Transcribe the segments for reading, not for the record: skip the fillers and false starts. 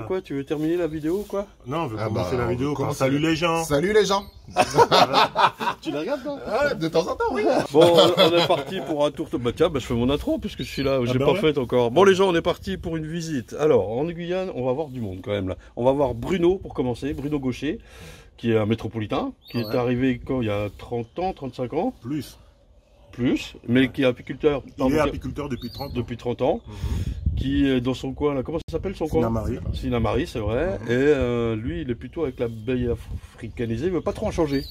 Quoi, tu veux terminer la vidéo ou quoi? Non, on veut commencer la vidéo. Salut les gens. Salut les gens. Tu la regardes, non? De temps en temps, oui. Bon, on est parti pour un tour. Bah tiens, je fais mon intro puisque je suis là, j'ai pas fait encore. Bon les gens, on est parti pour une visite. Alors, en Guyane, on va voir du monde quand même là. On va voir Bruno pour commencer, Bruno Gaucher, qui est un métropolitain, qui est arrivé quand il y a 30 ans, 35 ans. Plus, mais qui est apiculteur. Il est apiculteur depuis 30 ans. Depuis 30 ans. Qui est dans son coin là, comment ça s'appelle son coin? Sinamari, c'est vrai. Et lui, il est plutôt avec l'abeille africanisée, il veut pas trop en changer.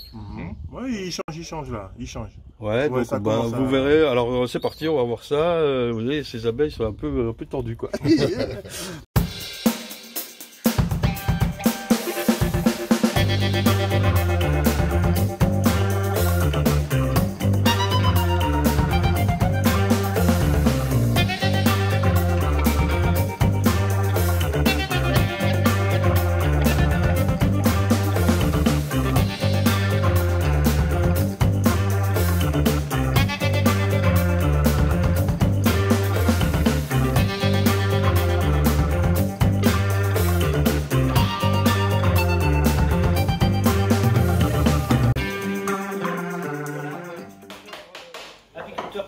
Oui, il change là, il change. Ouais, donc vous verrez, alors c'est parti, on va voir ça. Vous voyez, ces abeilles sont un peu tendues quoi.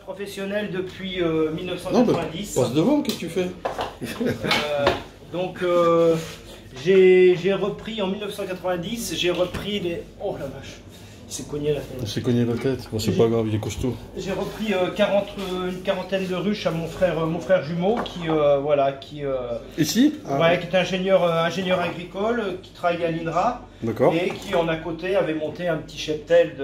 Professionnel depuis 1990. Non, passe devant, qu'est-ce que tu fais? Donc j'ai repris en 1990, j'ai repris les... Oh la vache, il s'est cogné la tête. Il s'est cogné la tête, bon, c'est pas grave, il est costaud. J'ai repris une quarantaine de ruches à mon frère jumeau qui voilà, qui ici ouais, qui est ingénieur agricole, qui travaille à l'INRA. D'accord. Et qui en à côté avait monté un petit cheptel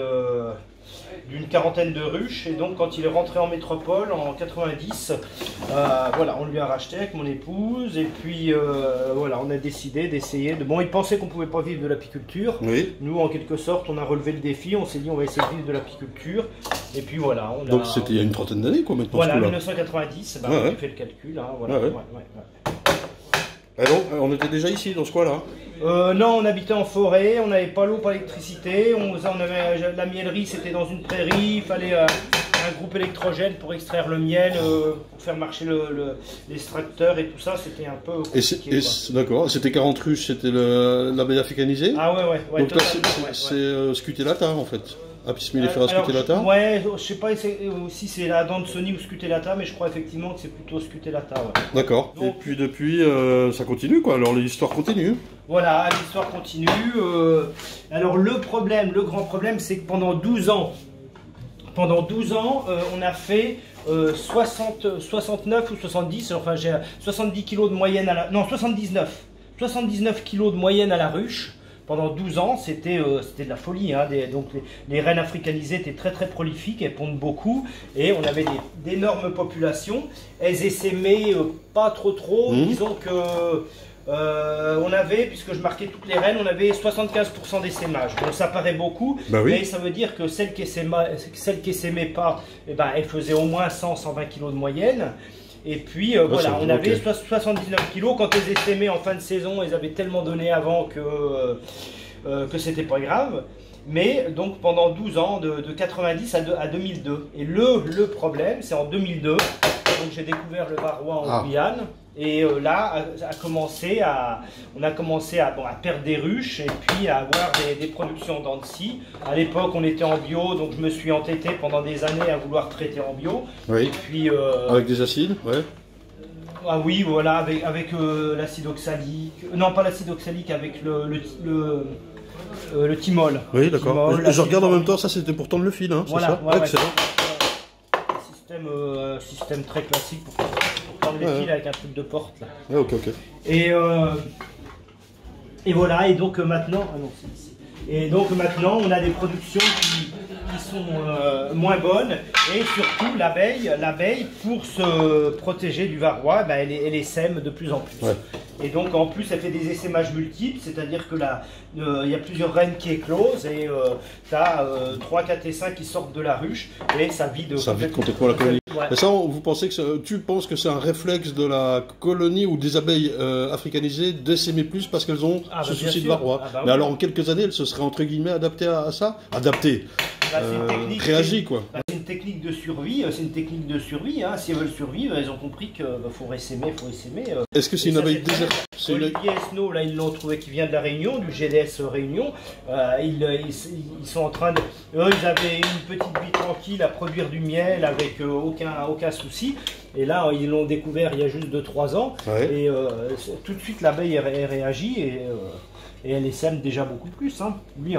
d'une quarantaine de ruches, et donc quand il est rentré en métropole en 90, voilà, on lui a racheté avec mon épouse, et puis voilà, on a décidé d'essayer de... Bon, il pensait qu'on pouvait pas vivre de l'apiculture. Oui. Nous, en quelque sorte, on a relevé le défi, on s'est dit on va essayer de vivre de l'apiculture, et puis voilà. Donc c'était il y a une trentaine d'années quoi maintenant. Voilà, 1990, bah, on a fait le calcul, hein, voilà. Et donc, on était déjà ici, dans ce coin-là? Non, on habitait en forêt, on n'avait pas l'eau, pas l'électricité, on avait la miellerie, c'était dans une prairie, il fallait un groupe électrogène pour extraire le miel, pour faire marcher l'extracteur et tout ça, c'était un peu compliqué. D'accord, c'était 40 ruches, c'était l'abeille africanisée? Ah ouais. Donc là, c'est scutellata en fait. Apis mellifera scutellata? Ouais, je sais pas si c'est la Adansonii ou scutellata, mais je crois effectivement que c'est plutôt scutellata. Ouais. D'accord. Et puis depuis, ça continue quoi, alors l'histoire continue. Voilà, l'histoire continue. Alors le grand problème, c'est que pendant 12 ans, on a fait 69 ou 70, enfin j'ai 70 kg de moyenne à la... Non, 79 kg de moyenne à la ruche. Pendant 12 ans, c'était de la folie. Hein, donc les reines africanisées étaient très très prolifiques, elles pondent beaucoup. Et on avait d'énormes populations. Elles essaimaient pas trop. Disons que on avait, puisque je marquais toutes les reines, on avait 75% d'essaimage. Donc ça paraît beaucoup, mais ça veut dire que celles qui essaimaient pas, eh ben, elles faisaient au moins 100-120 kg de moyenne. Et puis voilà, on avait 79 kg. Quand elles essaimaient en fin de saison, elles avaient tellement donné avant que c'était pas grave. Mais donc pendant 12 ans, de 90 à 2002. Et le problème, c'est en 2002, donc j'ai découvert le varroa en Guyane. Et là, on a commencé à perdre des ruches et puis à avoir des productions en dents de scie. À l'époque, on était en bio, donc je me suis entêté pendant des années à vouloir traiter en bio. Oui. Et puis, avec des acides, ouais. Ah oui, voilà, avec l'acide oxalique. Non, pas l'acide oxalique, avec le thymol. Oui, d'accord. Je regarde en même temps, ça c'était pour tendre le fil, hein, voilà, c'est ça? Excellent. Système très classique pour tendre les fils avec un truc de porte. Là. Ok. Et voilà, et donc maintenant... Ah non, c'est ici. Et donc maintenant, on a des productions qui sont moins bonnes, et surtout l'abeille pour se protéger du varroa, ben, elle essaime de plus en plus. Ouais. Et donc en plus elle fait des essaimages multiples, c'est-à-dire que là il y a plusieurs reines qui éclosent et tu as 3, 4 essaims qui sortent de la ruche et ça vide complètement la colonie. Ouais. Et ça, tu penses que c'est un réflexe de la colonie ou des abeilles africanisées d'essaimer plus parce qu'elles ont ce souci de varroa. Mais alors en quelques années elles se seraient entre guillemets adaptées à ça? Adaptées, réagies quoi. C'est une technique de survie, c'est une technique de survie. Hein. Si elles veulent survivre, elles ont compris qu'il faut essaimer, Est-ce que c'est une abeille désert? Olivier Esnault, là, ils l'ont trouvé qui vient de la Réunion, du GDS Réunion. Ils sont en train de... Eux, ils avaient une petite vie tranquille à produire du miel avec aucun souci. Et là, ils l'ont découvert il y a juste 2-3 ans. Ouais. Et tout de suite, l'abeille réagit et elle essaime déjà beaucoup plus. Hein. Lui,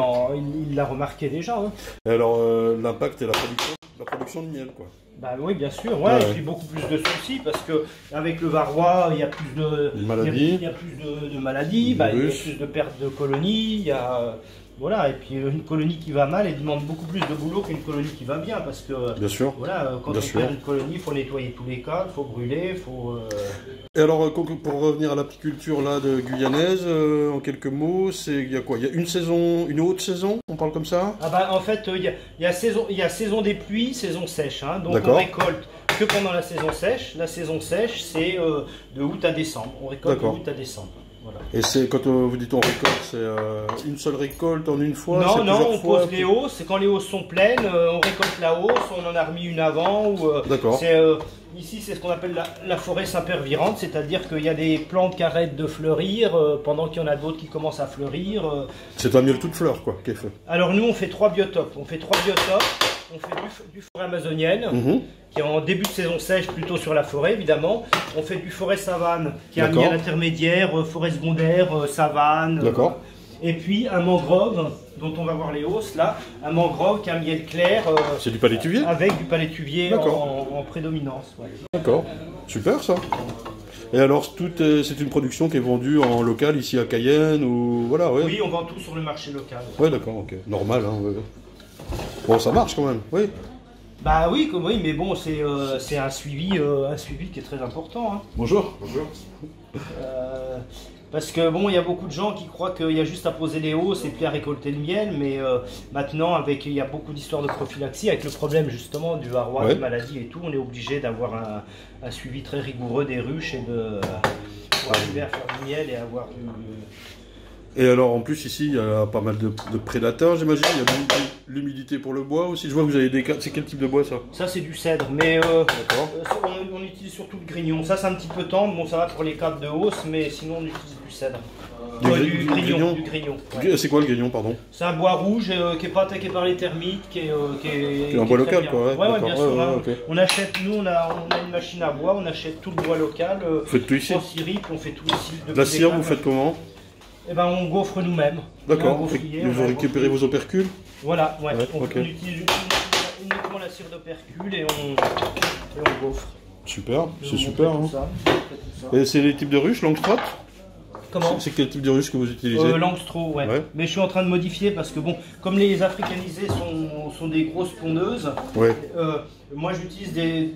il l'a remarqué déjà. Hein. Et alors, l'impact et la production de miel, quoi. Bah oui, bien sûr, ouais, et puis beaucoup plus de soucis parce que avec le varroa, il y a plus de maladies, il y a plus de maladies, bah, il y a plus de pertes de colonies, il y a voilà, et puis une colonie qui va mal, elle demande beaucoup plus de boulot qu'une colonie qui va bien parce que bien sûr, voilà, quand on perd une colonie, il faut nettoyer tous les cadres, il faut brûler, il faut Et alors pour revenir à l'apiculture là de guyanaise, en quelques mots, il y a quoi? Il y a une saison, une haute saison, on parle comme ça? Ah bah en fait il y a saison des pluies, saison sèche, hein, donc on récolte que pendant la saison sèche. La saison sèche c'est de août à décembre, on récolte de août à décembre. Voilà. Et c'est quand vous dites on récolte, c'est une seule récolte en une fois? Non, on pose les hausses, c'est quand les hausses sont pleines, on récolte la hausse, on en a remis une avant. D'accord. Ici c'est ce qu'on appelle la forêt s'impervirante, c'est-à-dire qu'il y a des plantes qui arrêtent de fleurir pendant qu'il y en a d'autres qui commencent à fleurir. C'est un miel toute fleur quoi, qui est fait. Alors nous on fait 3 biotopes, on fait du forêt amazonienne, qui est en début de saison sèche, plutôt sur la forêt évidemment. On fait du forêt savane, qui est un miel intermédiaire, forêt secondaire, savane. D'accord. Et puis un mangrove, dont on va voir les hausses là, un mangrove qui a un miel clair. C'est du palétuvier? Avec du palétuvier en prédominance. Ouais. D'accord, super ça. Et alors, c'est une production qui est vendue en local ici à Cayenne ou voilà, ouais. Oui, on vend tout sur le marché local. Ouais, d'accord, ok, normal, hein. Ouais. Bon, ça marche quand même, oui. Bah oui, mais bon, c'est un suivi qui est très important. Hein. Bonjour. Bonjour. Parce que bon, il y a beaucoup de gens qui croient qu'il y a juste à poser les hausses et puis à récolter le miel, mais maintenant, il y a beaucoup d'histoires de prophylaxie, avec le problème justement du varroa, des maladies et tout, on est obligé d'avoir un suivi très rigoureux des ruches et de pouvoir faire du miel et avoir du... Et alors en plus ici il y a pas mal de prédateurs j'imagine, il y a de l'humidité pour le bois aussi, je vois que vous avez des... C'est quel type de bois ça? Ça c'est du cèdre, mais on utilise surtout le grignon, ça c'est un petit peu tendre, bon ça va pour les câbles de hausse, mais sinon on utilise du cèdre. Du grignon. Ouais. C'est quoi le grignon, pardon? C'est un bois rouge qui n'est pas attaqué par les termites, qui est un bois local quoi, ouais, bien sûr. Okay. On achète, nous on a une machine à bois, on achète tout le bois local. Vous faites tout ici? En scierie, on fait tout ici. La cire vous faites comment? Eh ben, on gaufre nous-mêmes. D'accord. Vous récupérez vos opercules? Voilà, ouais. On utilise uniquement la cire d'opercule et on gaufre. Super, c'est super. Hein. Et c'est les types de ruches, Langstroth? Comment? C'est quel type de ruche que vous utilisez? Langstroth, ouais. Mais je suis en train de modifier parce que bon, comme les africanisés sont des grosses pondeuses, moi j'utilise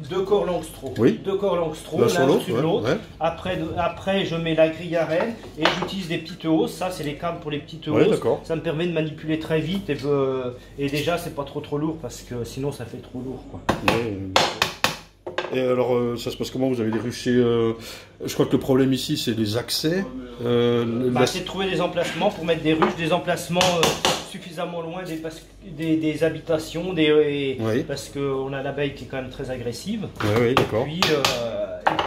deux corps Langstroth. Oui. 2 corps Langstroth, l'un au-dessus de l'autre. Ouais. Après, je mets la grille à reine et j'utilise des petites hausses. Ça, c'est les câbles pour les petites hausses. Ça me permet de manipuler très vite et déjà, c'est pas trop lourd parce que sinon, ça fait trop lourd, quoi. Et alors, ça se passe comment? Vous avez des ruchers je crois que le problème ici, c'est les accès. C'est de trouver des emplacements pour mettre des ruches, des emplacements suffisamment loin des habitations, parce qu'on a l'abeille qui est quand même très agressive. Oui, d'accord. Et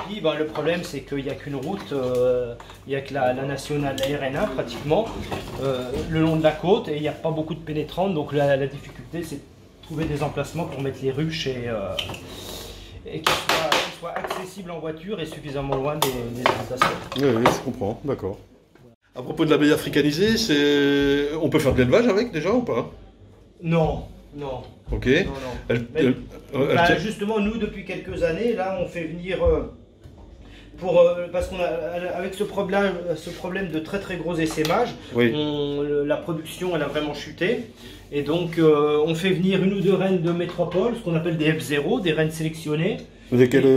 puis le problème, c'est qu'il n'y a qu'une route, il n'y a que la nationale, la RN1 pratiquement, le long de la côte, et il n'y a pas beaucoup de pénétrantes, donc la difficulté, c'est de trouver des emplacements pour mettre les ruches et qu'ils soient accessibles en voiture et suffisamment loin des habitations. Oui, je comprends, d'accord. À propos de l'abeille africanisée, on peut faire de l'élevage avec déjà ou pas? Non. Ok. Justement, nous, depuis quelques années, là, on fait venir... parce qu'on a, avec ce problème de très gros essaimage, la production elle a vraiment chuté. Et donc on fait venir 1 ou 2 reines de métropole, ce qu'on appelle des F0, des reines sélectionnées. De quelle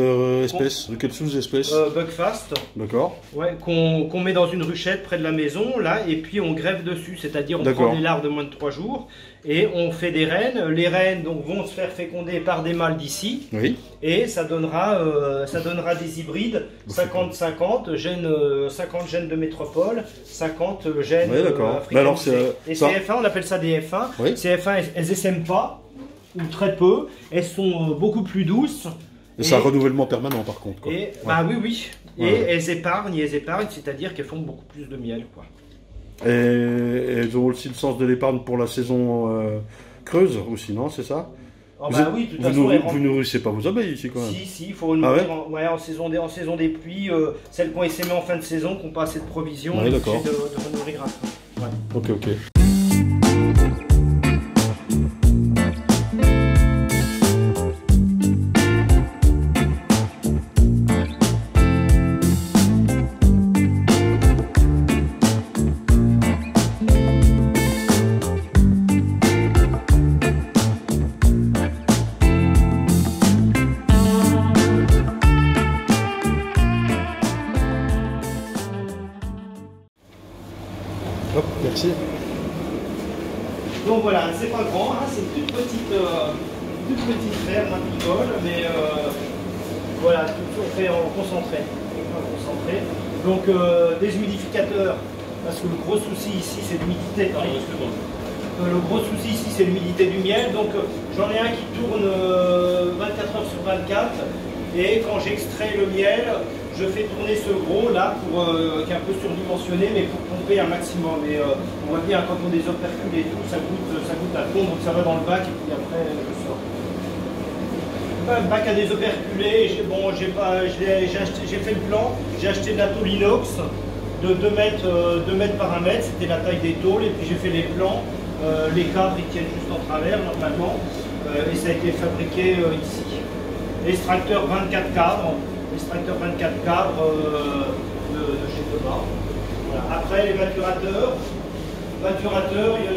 espèce? De quelle sous-espèce? Buckfast. D'accord. Ouais, qu'on met dans une ruchette près de la maison, là, et puis on greffe dessus, c'est-à-dire on prend des larves de moins de 3 jours, et on fait des reines. Les reines donc, vont se faire féconder par des mâles d'ici, et ça donnera des hybrides, 50-50, 50 gènes de métropole, 50 gènes africains. Et ces F1, on appelle ça des F1. Ces F1, elles essaiment pas. ou très peu. Elles sont beaucoup plus douces. Et c'est un renouvellement permanent par contre. Quoi. Et, bah oui, oui. Et elles épargnent, c'est-à-dire qu'elles font beaucoup plus de miel. Quoi. Et elles ont aussi le sens de l'épargne pour la saison creuse aussi, non? C'est ça? Oh bah oui, de toute façon, vous nourrissez pas vos abeilles ici quand même? Si, il faut nourrir en saison des pluies, celles qui ont essaimé en fin de saison, qui n'ont pas assez de provisions, on est obligé de renourrir un peu. Ouais. Ok. Hop, merci. Donc voilà, c'est pas grand, hein, c'est une toute petite ferme apicole, mais voilà, tout on fait en concentré. Donc des humidificateurs, parce que le gros souci ici c'est l'humidité. Le gros souci ici c'est l'humidité du miel, donc j'en ai un qui tourne 24 heures sur 24, et quand j'extrais le miel, je fais tourner ce gros là qui est un peu surdimensionné, mais pour pomper un maximum. Et on voit bien quand on des opercules et tout, ça goûte à fond, donc ça va dans le bac et puis après je sors. Le bac à désoperculer, j'ai fait le plan, j'ai acheté de la tôle inox de 2 mètres par 1 mètre, c'était la taille des tôles, et puis j'ai fait les plans, les cadres ils tiennent juste en travers normalement, et ça a été fabriqué ici. L'extracteur 24 cadres. L'extracteur 24 cadres de chez Thomas. Voilà. Après les maturateurs, il y en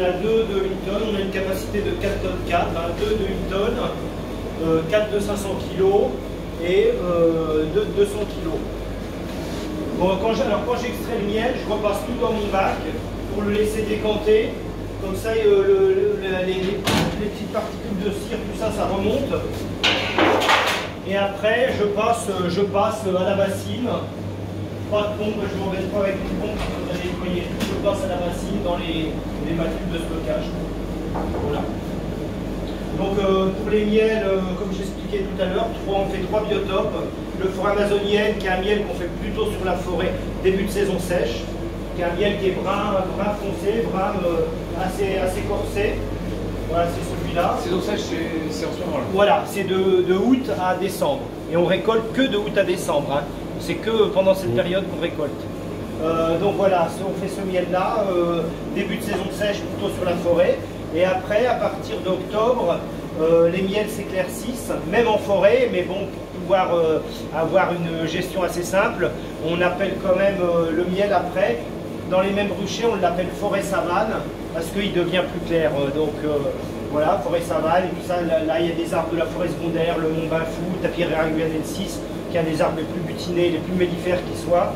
a 2 de 1 tonne, on a une capacité de 4 tonnes 4, 2 de 1 tonne, 4 de 500 kg et 2 de 200 kg. Bon, quand j'extrais le miel, je repasse tout dans mon bac pour le laisser décanter. Comme ça, les petites particules de cire, tout ça, ça remonte. Et après, je passe à la bassine. Pas de pompe, je ne m'embête pas avec une pompe, je vais nettoyer. Je passe à la bassine dans les matules de stockage. Voilà. Donc pour les miels, comme j'expliquais tout à l'heure, on fait 3 biotopes. Le forêt amazonienne, qui est un miel qu'on fait plutôt sur la forêt, début de saison sèche, qui est un miel qui est brun foncé, brun assez corsé. Voilà, c'est celui-là. Saison sèche, c'est en ce moment-là. Voilà, c'est de août à décembre. Et on récolte que de août à décembre. Hein. C'est que pendant cette période qu'on récolte. Donc voilà, on fait ce miel-là, début de saison sèche plutôt sur la forêt. Et après, à partir d'octobre, les miels s'éclaircissent, même en forêt, mais bon, pour pouvoir avoir une gestion assez simple, on appelle quand même le miel après. Dans les mêmes ruchers, on l'appelle forêt savane, parce qu'il devient plus clair. Voilà, forêt savane, et tout ça, là il y a des arbres de la forêt secondaire, le mont Bain-Fou, Tapirera guyanensis, qui est un des arbres les plus butinés, les plus mellifères qui soient.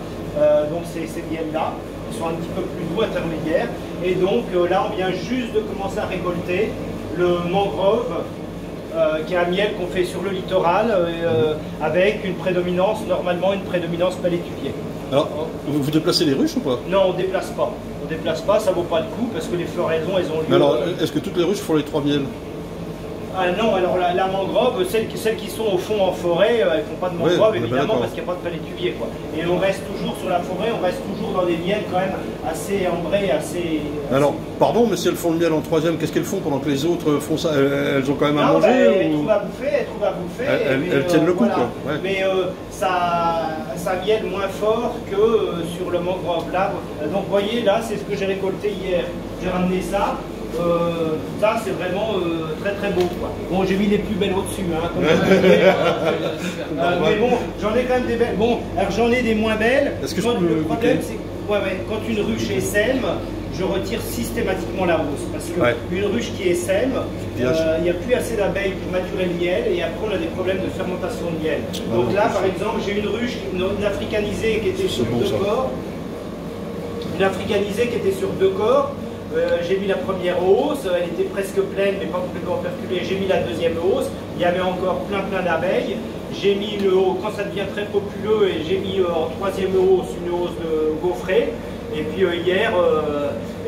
Donc ces miels-là, qui sont un petit peu plus doux, intermédiaires. Et donc là, on vient juste de commencer à récolter le mangrove, qui est un miel qu'on fait sur le littoral, avec une prédominance, normalement une prédominance palétuvier. Alors, vous déplacez les ruches ou pas? Non, on ne déplace pas. On ne déplace pas, ça ne vaut pas le coup, parce que les floraisons, elles ont lieu... Mais alors, est-ce que toutes les ruches font les 3 miels? Ah non, alors la mangrove, celles qui sont au fond en forêt, elles ne font pas de mangrove, évidemment, parce qu'il n'y a pas de palétuvier, quoi. Et on reste toujours sur la forêt, on reste toujours dans des miels quand même assez ambrés, assez... Alors, pardon, mais si elles font le miel en 3e, qu'est-ce qu'elles font pendant que les autres font ça? Elles ont quand même à manger elles trouvent à bouffer, Elles tiennent le coup, voilà. quoi. Ouais. Mais ça miel moins fort que sur le mangrove là. Donc vous voyez, là, c'est ce que j'ai récolté hier. J'ai ramené ça. Ça c'est vraiment très très beau, quoi. Bon, j'ai mis les plus belles au-dessus, hein, comme mais bon, j'en ai quand même des belles. Bon, alors j'en ai des moins belles. Est-ce que le problème c'est que quand une ruche est sème, je retire systématiquement la hausse, parce qu'une ruche qui est sème, il n'y a plus assez d'abeilles pour maturer le miel, et après on a des problèmes de fermentation de miel. Donc là par exemple, j'ai une ruche, une africanisée qui était sur 2 corps, une africanisée qui était sur 2 corps. J'ai mis la première hausse, elle était presque pleine mais pas complètement perculée. J'ai mis la 2e hausse, il y avait encore plein d'abeilles. J'ai mis quand ça devient très populeux, et j'ai mis en 3e hausse une hausse de gaufrée. Et puis hier,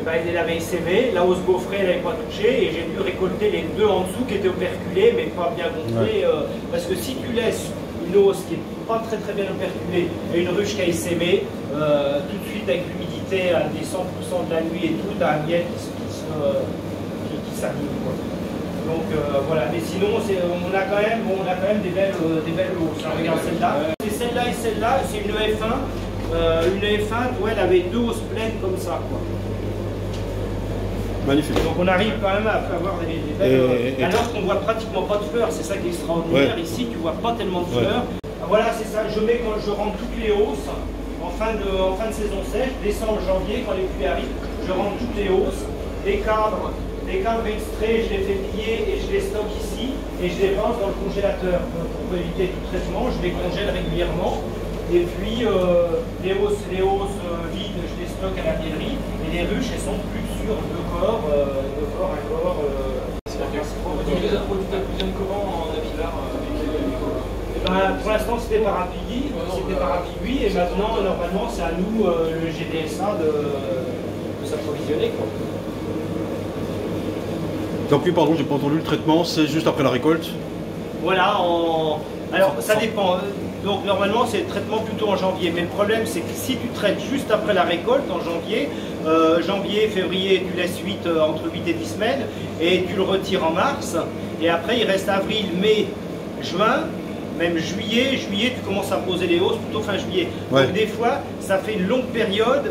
ben, elle avait essaimé, la hausse gaufrée elle n'avait pas touché et j'ai dû récolter les deux en dessous qui étaient operculés mais pas bien gonflés. Parce que si tu laisses une hausse qui n'est pas très bien operculée et une ruche qui a essaimé, tout de suite avec l'humidité à des 100% de la nuit et tout, tu as un miel qui s'anime. Donc voilà, mais sinon on a quand même des belles hausses. Hein. Regarde celle-là. C'est celle-là et celle-là, c'est une F1. Une F1, ouais, elle avait deux hausses pleines comme ça. Quoi. Magnifique. Donc on arrive quand même à avoir des belles... alors qu'on ne voit pratiquement pas de fleurs, c'est ça qui est extraordinaire. Ouais. Ici, tu ne vois pas tellement de fleurs. Ouais. Voilà, c'est ça. Je mets quand je rentre toutes les hausses en fin de saison sèche, décembre, janvier, quand les pluies arrivent, je rentre toutes les hausses, les cadres extraits, je les fais plier et je les stocke ici et je les lance dans le congélateur pour éviter tout traitement. Je les congèle régulièrement. Et puis les hausses vides, je les stocke à la miellerie. Et les ruches, elles sont plus sûres de corps à corps. Tu les as produits comment en Apilar Pour l'instant, c'était par Apigui, et maintenant, normalement, c'est à nous, le GDSA, de s'approvisionner. Donc, pardon, j'ai pas entendu le traitement, c'est juste après la récolte? Voilà, alors ça dépend. Donc normalement c'est le traitement plutôt en janvier, mais le problème c'est que si tu traites juste après la récolte en janvier, février, tu laisses entre 8 et 10 semaines et tu le retires en mars et après il reste avril, mai, juin, même juillet, tu commences à poser les hausses plutôt fin juillet. Ouais. Donc des fois ça fait une longue période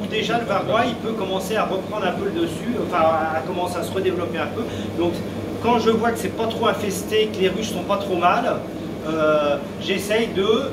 où déjà le varroa il peut commencer à reprendre un peu le dessus, enfin à commencer à se redévelopper un peu. Donc quand je vois que c'est pas trop infesté, que les ruches sont pas trop mal, j'essaye de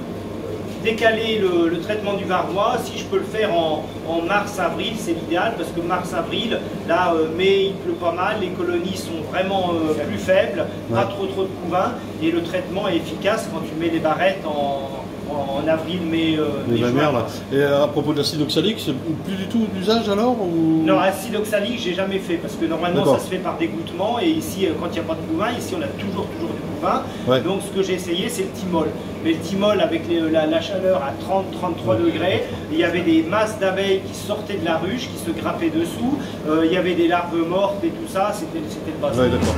décaler le traitement du varroa. Si je peux le faire en mars-avril, c'est l'idéal parce que mars-avril, là, mai, il pleut pas mal, les colonies sont vraiment plus faibles, pas trop de couvain et le traitement est efficace quand tu mets les barrettes en avril, mai, juin. Là. Et à propos de l'acide oxalique, c'est plus du tout d'usage alors ou... Non, l'acide oxalique, j'ai jamais fait parce que normalement ça se fait par dégouttement et ici, quand il n'y a pas de couvain, ici on a toujours du couvain. Ouais. Donc ce que j'ai essayé, c'est le thymol. Mais le thymol, avec la chaleur à 30-33 degrés, il y avait des masses d'abeilles qui sortaient de la ruche, qui se grappaient dessous, il y avait des larves mortes et tout ça, c'était le bazar. Ouais, d'accord.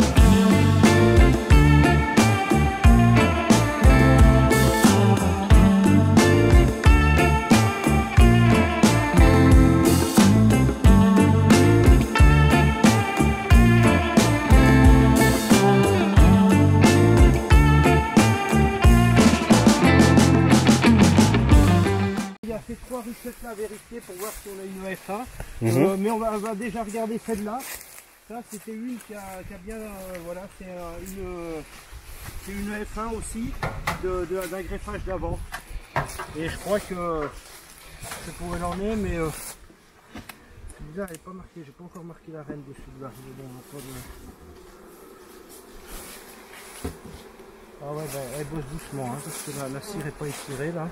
À vérifier pour voir si on a une F1, mais on va déjà regarder celle-là. Ça c'était une qui a bien, voilà, c'est une F1 aussi d'un greffage d'avant. Et je crois que c'est pour elle en est, mais c'est bizarre, elle n'est pas marquée. J'ai pas encore marqué la reine dessus de là. Ah ouais, ben, elle bosse doucement hein, parce que la cire n'est pas étirée là.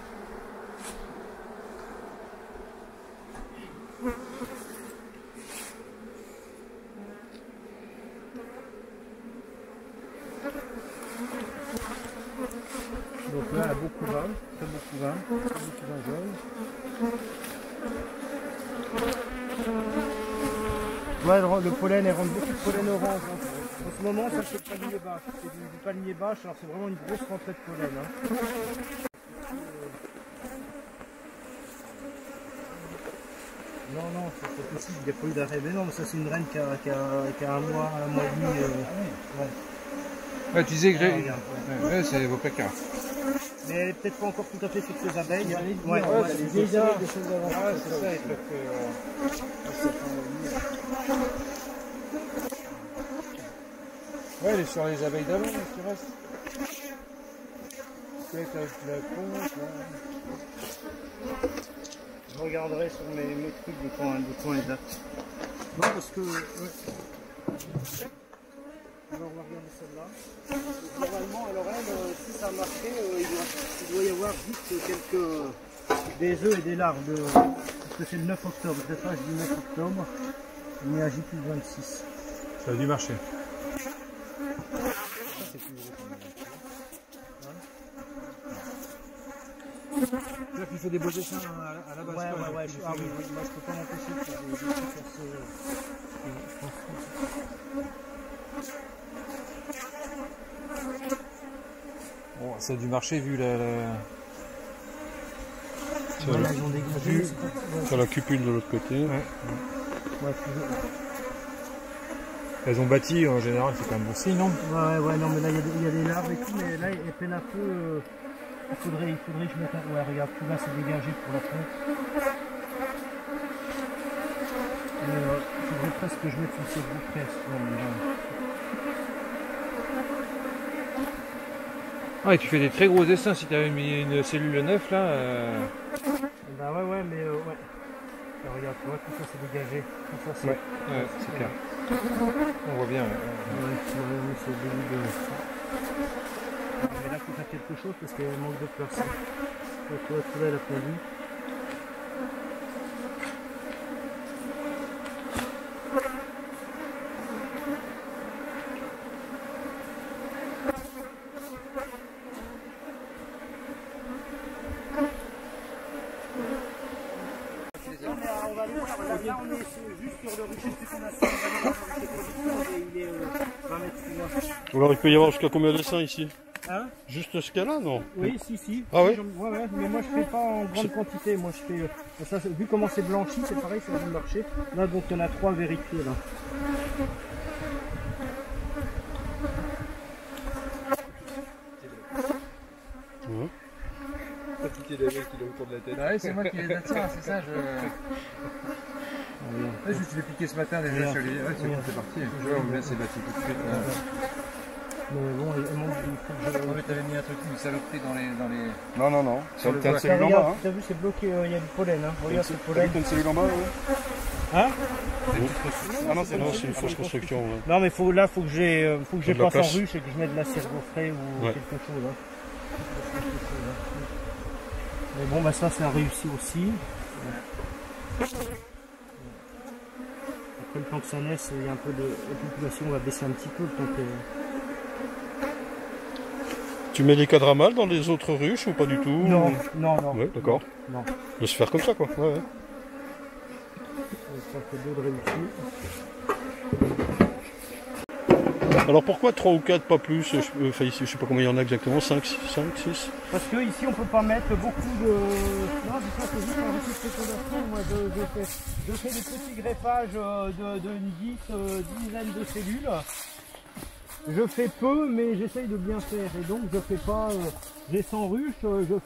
Donc là, elle a beaucoup de vin, très beaucoup de vin jaune. Ouais, le pollen, elle rentre beaucoup de pollen orange. En ce moment, ça c'est palmier bâche. C'est du palmier bâche, alors c'est vraiment une grosse rentrée de pollen. Hein. Non, c'est possible, il n'y a pas eu d'arrêt. Mais non, mais ça c'est une reine qui a un mois et demi. Ouais. Ouais, tu disais que ouais, c'est vos placards. Mais elle n'est peut-être pas encore tout à fait sur ses abeilles. Ouais, c'est déjà des choses avant. Ah, c'est ça, il faut que... ouais, elle est sur les abeilles d'avant, qui reste. Avec la ponte, là. Je regarderai sur mes trucs de quand elle date. Non, parce que... Ouais. Alors on va regarder celle-là. Normalement, alors elle, si ça a marqué, il doit y avoir juste des œufs et des larves. Parce que c'est le 9 octobre, le greffage du 9 octobre. On est à J+26. Ça a dû marcher. Ça c'est plus gros. Hein? que tu fais des beaux dessins à la base. Ouais, quoi, ouais, ah oui, oui, moi je peux pas m'empêcher de faire des trucs assez... Bon, ça a dû marcher vu la... Voilà, ils ont dégagé. Sur la cupule de l'autre côté. Ouais. Ouais, Elles ont bâti, en général, c'est quand même bon signe, non? ouais, non, mais là, il y a des larves et tout, mais là, elle peine un peu... Il faudrait que je mette un... Ouais, regarde, tout là, c'est dégagé pour la pompe. Il faudrait presque que je mette une cette presse. Non, mais là... Ah, et tu fais des très gros dessins si tu avais mis une cellule neuve là. Bah ouais, mais ouais. Là, regarde, tu vois, tout ça c'est dégagé. Tout ça c'est... Ouais, c'est clair. On voit bien. Ouais, c'est le début de... Mais là, il faut faire quelque chose parce qu'il manque de place. Donc, tu vois, tout là, elle a fondu. Là, on est juste sur le rucher de fécondation. Il est 20 mètres plus loin. Alors il peut y avoir jusqu'à combien de dessins ici? Hein? Juste ce cas-là, non? Oui, si. Ah ouais? Ouais, mais moi je fais pas en grande quantité. Moi je fais. Ça, vu comment c'est blanchi, c'est pareil, ça va marcher. Là, donc il y en a 3 vérifiés là. Ouais, c'est moi qui les attire, c'est ça. Je me suis fait piquer ce matin déjà sur les. Ouais, c'est parti. Je vois, on c'est bâti tout de suite. Mais bon, il manque du. Non, mais t'avais mis un truc, une saloperie dans les. Non. Sur le T'as une bois. cellule en bas, Regarde, hein? t'as vu, c'est bloqué, il y a du pollen. Hein. Regarde ce T'as vu pollen. que t'as une cellule en bas, ouais? Hein? Ah non, c'est Non, c'est une fausse construction. Ouais. Non, mais faut que j'ai de la passe en place. ruche et que je mette de la cire gaufrée ou Ouais. quelque chose. Hein. Mais bon, bah ça, a réussi aussi. Après, le temps que ça naisse, il y a un peu de. La population va baisser un petit peu le temps que. Tu mets des cadres à mâle dans les autres ruches ou pas du tout? Non. Ouais, d'accord. Non. De se faire comme ça, quoi. Ouais. Ça fait 2 de réussi. Alors pourquoi 3 ou 4, pas plus? Enfin, ici, je sais pas combien il y en a exactement, 5, 6? Parce que ici on peut pas mettre beaucoup de. Non, c'est ça, c'est juste un récit de fécondation. Moi je fais des petits greffages d'une dizaine de cellules. Je fais peu, mais j'essaye de bien faire. Et donc je fais pas. J'ai 100 ruches, je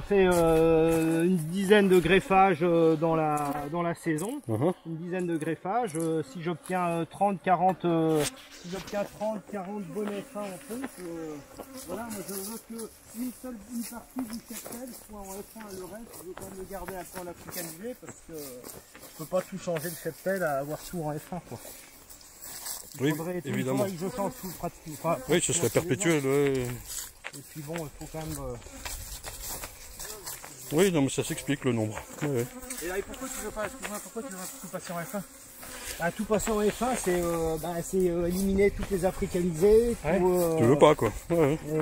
fais une dizaine de greffages dans la saison. Une dizaine de greffages. Si j'obtiens 30-40 bonnets fins en ponte, voilà, moi je veux qu'une partie du cheptel soit en F1 et le reste, je veux quand même le garder un peu en africanisé parce que je peux pas tout changer le cheptel à avoir tout en F1 quoi. Oui, évidemment. Il faudrait que je change tout pratiquement. Enfin, Oui, ce serait perpétuel. Ouais. et puis bon, il faut quand même. Oui, non, mais ça s'explique le nombre. Ouais. Et là, pourquoi tu veux pas, excuse-moi, pourquoi tu veux tout passer en F1? Bah, tout passer en F1, c'est éliminer toutes les africanisées. Ouais. Tu veux pas, quoi. Ouais. Bon,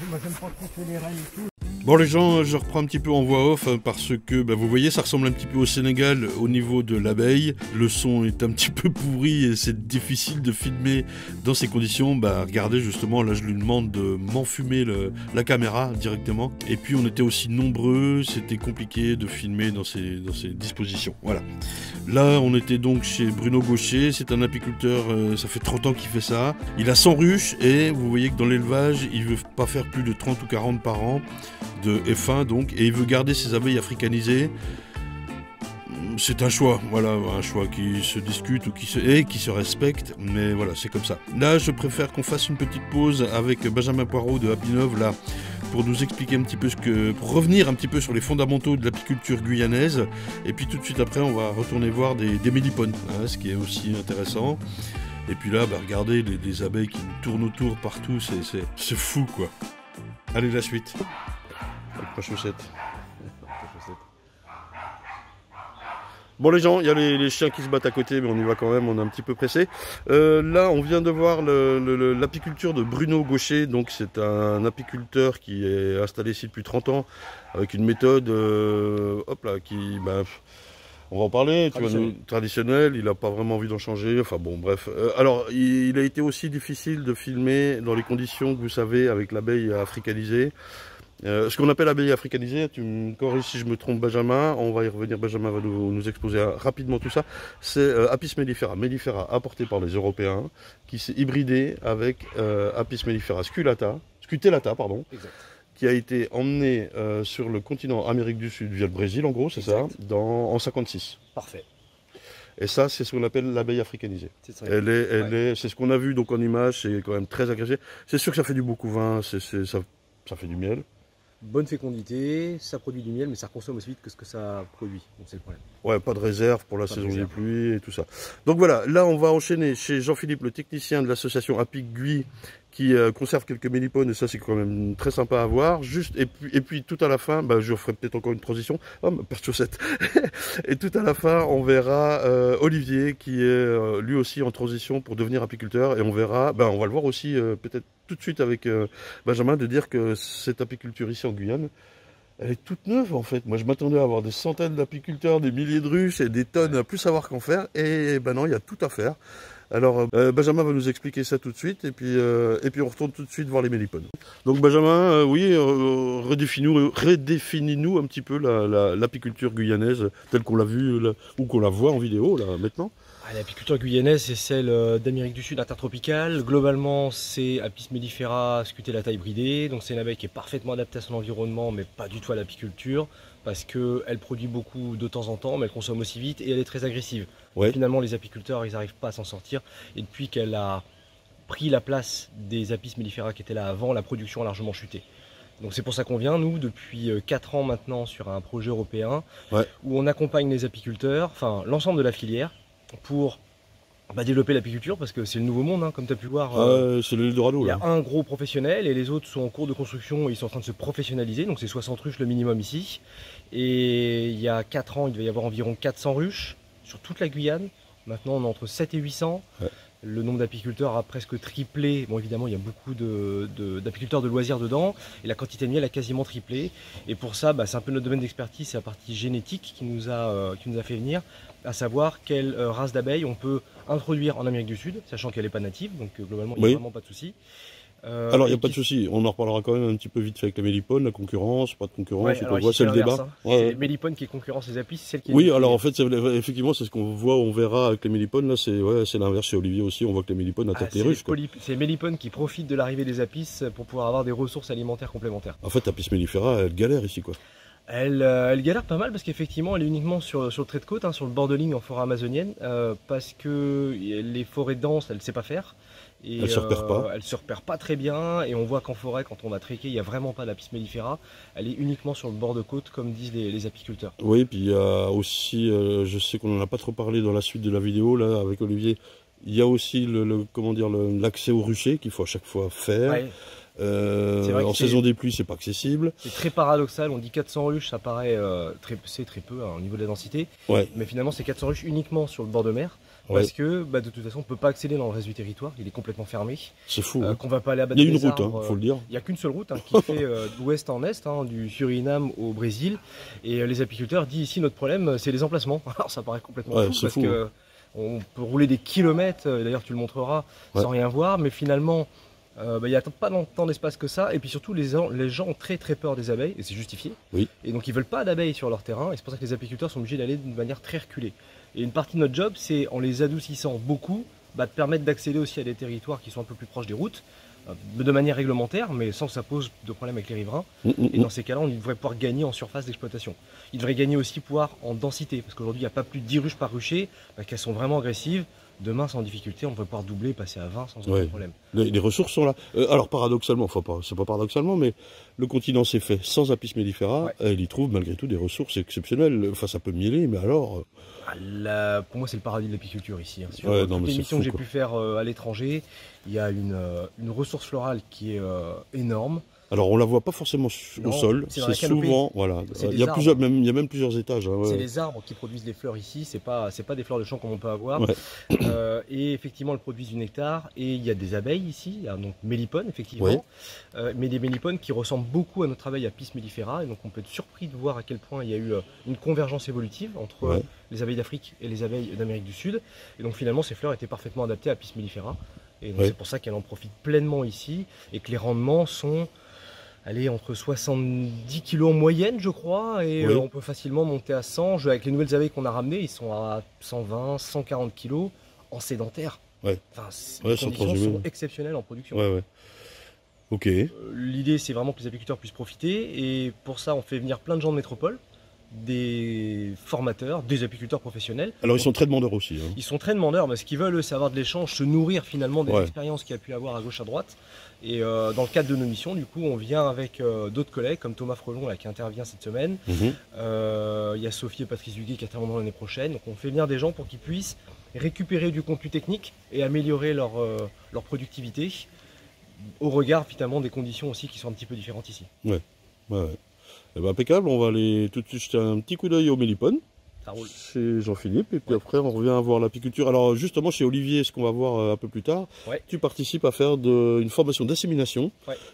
moi j'aime pas trop faire les reines et tout. Bon les gens, je reprends un petit peu en voix off parce que vous voyez ça ressemble un petit peu au Sénégal au niveau de l'abeille. Le son est un petit peu pourri et c'est difficile de filmer dans ces conditions. Regardez justement, là je lui demande de m'enfumer la caméra directement. Et puis on était aussi nombreux, c'était compliqué de filmer dans ces dispositions. Voilà. Là on était donc chez Bruno Gaucher, c'est un apiculteur, ça fait 30 ans qu'il fait ça. Il a 100 ruches et vous voyez que dans l'élevage, il veut pas faire plus de 30 ou 40 par an. De F1 donc, et il veut garder ses abeilles africanisées. C'est un choix, voilà, un choix qui se discute ou qui se respecte, mais voilà, c'est comme ça. Là, je préfère qu'on fasse une petite pause avec Benjamin Poirot de Apinov, là, pour nous expliquer un petit peu pour revenir un petit peu sur les fondamentaux de l'apiculture guyanaise, et puis tout de suite après, on va retourner voir des mélipones, hein, ce qui est aussi intéressant. Et puis là, regardez les abeilles qui tournent autour partout, c'est fou, quoi. Allez, la suite. La chaussette. Bon les gens, il y a les chiens qui se battent à côté, mais on y va quand même, on est un petit peu pressé. Là, on vient de voir l'apiculture de Bruno Gaucher. Donc c'est un apiculteur qui est installé ici depuis 30 ans, avec une méthode, hop là, qui... Bah, on va en parler, traditionnel, il n'a pas vraiment envie d'en changer, enfin bon, bref. Alors, il a été aussi difficile de filmer dans les conditions que vous savez, avec l'abeille africanisée. Ce qu'on appelle abeille africanisée, tu me corriges si je me trompe Benjamin, on va y revenir, Benjamin va nous exposer rapidement tout ça. C'est Apis mellifera, mellifera apporté par les Européens, qui s'est hybridé avec Apis mellifera scutellata, pardon. Exact. Qui a été emmené sur le continent Amérique du Sud via le Brésil, en gros, c'est ça, en 56. Parfait. Et ça, c'est ce qu'on appelle l'abeille africanisée. C'est ce qu'on a vu donc en image, c'est quand même très agrégé. C'est sûr que ça fait du beau couvain, ça fait du miel. Bonne fécondité, ça produit du miel, mais ça consomme aussi vite que ce que ça produit. Donc c'est le problème. Ouais, pas de réserve pour la saison des pluies et tout ça. Donc voilà, là on va enchaîner chez Jean-Philippe, le technicien de l'association Apic-Guy, qui conserve quelques mélipones, et ça c'est quand même très sympa à voir. Juste, et puis tout à la fin, bah, je ferai peut-être encore une transition. Oh, ma paire de chaussettes. Et tout à la fin, on verra Olivier, qui est lui aussi en transition pour devenir apiculteur, et on verra, on va le voir aussi peut-être tout de suite avec Benjamin, de dire que cette apiculture ici en Guyane, elle est toute neuve en fait. Moi je m'attendais à avoir des centaines d'apiculteurs, des milliers de ruches et des tonnes à plus savoir qu'en faire. Et ben non, il y a tout à faire. Alors Benjamin va nous expliquer ça tout de suite et puis on retourne tout de suite voir les mélipones. Donc Benjamin, oui, redéfinis-nous un petit peu l'apiculture guyanaise telle qu'on l'a vue ou qu'on la voit en vidéo là maintenant. L'apiculture guyanaise, c'est celle d'Amérique du Sud intertropicale. Globalement, c'est Apis mellifera scutellata hybridée. Donc c'est une abeille qui est parfaitement adaptée à son environnement, mais pas du tout à l'apiculture, parce qu'elle produit beaucoup de temps en temps, mais elle consomme aussi vite et elle est très agressive. Ouais. Finalement, les apiculteurs, ils n'arrivent pas à s'en sortir. Et depuis qu'elle a pris la place des Apis mellifera qui étaient là avant, la production a largement chuté. Donc c'est pour ça qu'on vient, nous, depuis 4 ans maintenant, sur un projet européen où on accompagne les apiculteurs, enfin l'ensemble de la filière, pour développer l'apiculture, parce que c'est le nouveau monde, hein, comme tu as pu voir. C'est l'Eldorado. Il y a un gros professionnel et les autres sont en cours de construction, ils sont en train de se professionnaliser, donc c'est 60 ruches le minimum ici. Et il y a 4 ans, il devait y avoir environ 400 ruches sur toute la Guyane. Maintenant, on est entre 7 et 800. Ouais. Le nombre d'apiculteurs a presque triplé. Bon, évidemment, il y a beaucoup d'apiculteurs de loisirs dedans. Et la quantité de miel a quasiment triplé. Et pour ça, c'est un peu notre domaine d'expertise, c'est la partie génétique qui nous a fait venir, à savoir quelle race d'abeilles on peut introduire en Amérique du Sud, sachant qu'elle n'est pas native, donc globalement, il n'y a vraiment pas de souci. Alors, il n'y a pas de souci, on en reparlera quand même un petit peu vite fait avec les mélipones, la concurrence, pas de concurrence, c'est le débat. Hein. C'est les mélipones qui concurrencent les apis, c'est celle qui est... Oui, alors en fait, effectivement, c'est ce qu'on voit, on verra avec les mélipones, là, c'est l'inverse chez Olivier aussi, on voit que les mélipones attaquent les ruches. C'est les mélipones qui profitent de l'arrivée des apis pour pouvoir avoir des ressources alimentaires complémentaires. En fait, Apis mellifera, elle galère ici, quoi. Elle galère pas mal parce qu'effectivement elle est uniquement sur le trait de côte, hein, sur le bord de ligne en forêt amazonienne, parce que les forêts denses elle ne sait pas faire. Et elle se repère pas. Elle se repère pas très bien et on voit qu'en forêt quand on va trekker il n'y a vraiment pas d'Apis mellifera. Elle est uniquement sur le bord de côte comme disent les apiculteurs. Oui, puis il y a aussi, je sais qu'on n'en a pas trop parlé dans la suite de la vidéo là avec Olivier, il y a aussi l'accès au rucher qu'il faut à chaque fois faire. Ouais. En saison des pluies, c'est pas accessible. C'est très paradoxal, on dit 400 ruches, ça paraît très peu hein, au niveau de la densité. Ouais. Mais finalement, c'est 400 ruches uniquement sur le bord de mer. Parce que de toute façon, on ne peut pas accéder dans le reste du territoire, il est complètement fermé. C'est fou. Qu'on va pas aller abattre. Il y a une route, il faut le dire. Il n'y a qu'une seule route qui fait d'ouest en est, hein, du Suriname au Brésil. Et les apiculteurs disent ici, notre problème, c'est les emplacements. Alors ça paraît complètement fou parce que on peut rouler des kilomètres, d'ailleurs tu le montreras, sans rien voir, mais finalement. Il n'y a pas tant d'espace que ça, et puis surtout les gens ont très peur des abeilles, et c'est justifié. Oui. Et donc ils veulent pas d'abeilles sur leur terrain, et c'est pour ça que les apiculteurs sont obligés d'aller d'une manière très reculée. Et une partie de notre job, c'est en les adoucissant beaucoup, de permettre d'accéder aussi à des territoires qui sont un peu plus proches des routes, de manière réglementaire, mais sans que ça pose de problème avec les riverains. Et dans ces cas-là, on devrait pouvoir gagner en surface d'exploitation. Il devrait gagner aussi pouvoir en densité, parce qu'aujourd'hui il n'y a pas plus de 10 ruches par rucher, qu'elles sont vraiment agressives. Demain, sans difficulté, on devrait pouvoir doubler, passer à 20 sans aucun problème. Les ressources sont là. Alors, paradoxalement, c'est pas paradoxalement, mais le continent s'est fait sans Apis mellifera. Elle y trouve malgré tout des ressources exceptionnelles. Enfin, ça peut mieler, mais alors... Pour moi, c'est le paradis de l'apiculture ici. Hein. Sur toutes les missions que j'ai pu faire à l'étranger, il y a une ressource florale qui est énorme. Alors on la voit pas forcément au sol, c'est souvent, voilà, il y a même plusieurs étages. Hein, c'est les arbres qui produisent les fleurs ici, c'est pas des fleurs de champ comme on peut avoir. Et effectivement, elles produisent du nectar et il y a des abeilles ici, il y a donc mélipones effectivement, mais des mélipones qui ressemblent beaucoup à notre abeille Apis mellifera, et donc on peut être surpris de voir à quel point il y a eu une convergence évolutive entre les abeilles d'Afrique et les abeilles d'Amérique du Sud, et donc finalement ces fleurs étaient parfaitement adaptées à Apis mellifera, et donc c'est pour ça qu'elle en profite pleinement ici, et que les rendements sont entre 70 kg en moyenne, je crois, et on peut facilement monter à 100. Avec les nouvelles abeilles qu'on a ramenées, ils sont à 120, 140 kg en sédentaire. Enfin, les conditions sont exceptionnelles en production. Ok. L'idée, c'est vraiment que les apiculteurs puissent profiter, et pour ça, on fait venir plein de gens de métropole, des formateurs, des apiculteurs professionnels. Alors ils sont très demandeurs aussi. Hein. Ils sont très demandeurs, mais ce qu'ils veulent, c'est avoir de l'échange, se nourrir finalement des expériences qu'il y a pu avoir à gauche, à droite. Et dans le cadre de nos missions, du coup, on vient avec d'autres collègues, comme Thomas Frelon là, qui intervient cette semaine. Il y a Sophie et Patrice Huguet qui interviendront l'année prochaine. Donc on fait venir des gens pour qu'ils puissent récupérer du contenu technique et améliorer leur productivité, au regard finalement des conditions aussi qui sont un petit peu différentes ici. Eh ben, impeccable, on va aller tout de suite jeter un petit coup d'œil au mélipone. Ça roule. Chez Jean-Philippe, et puis après on revient voir l'apiculture. Alors justement chez Olivier, ce qu'on va voir un peu plus tard, tu participes à faire une formation d'insémination.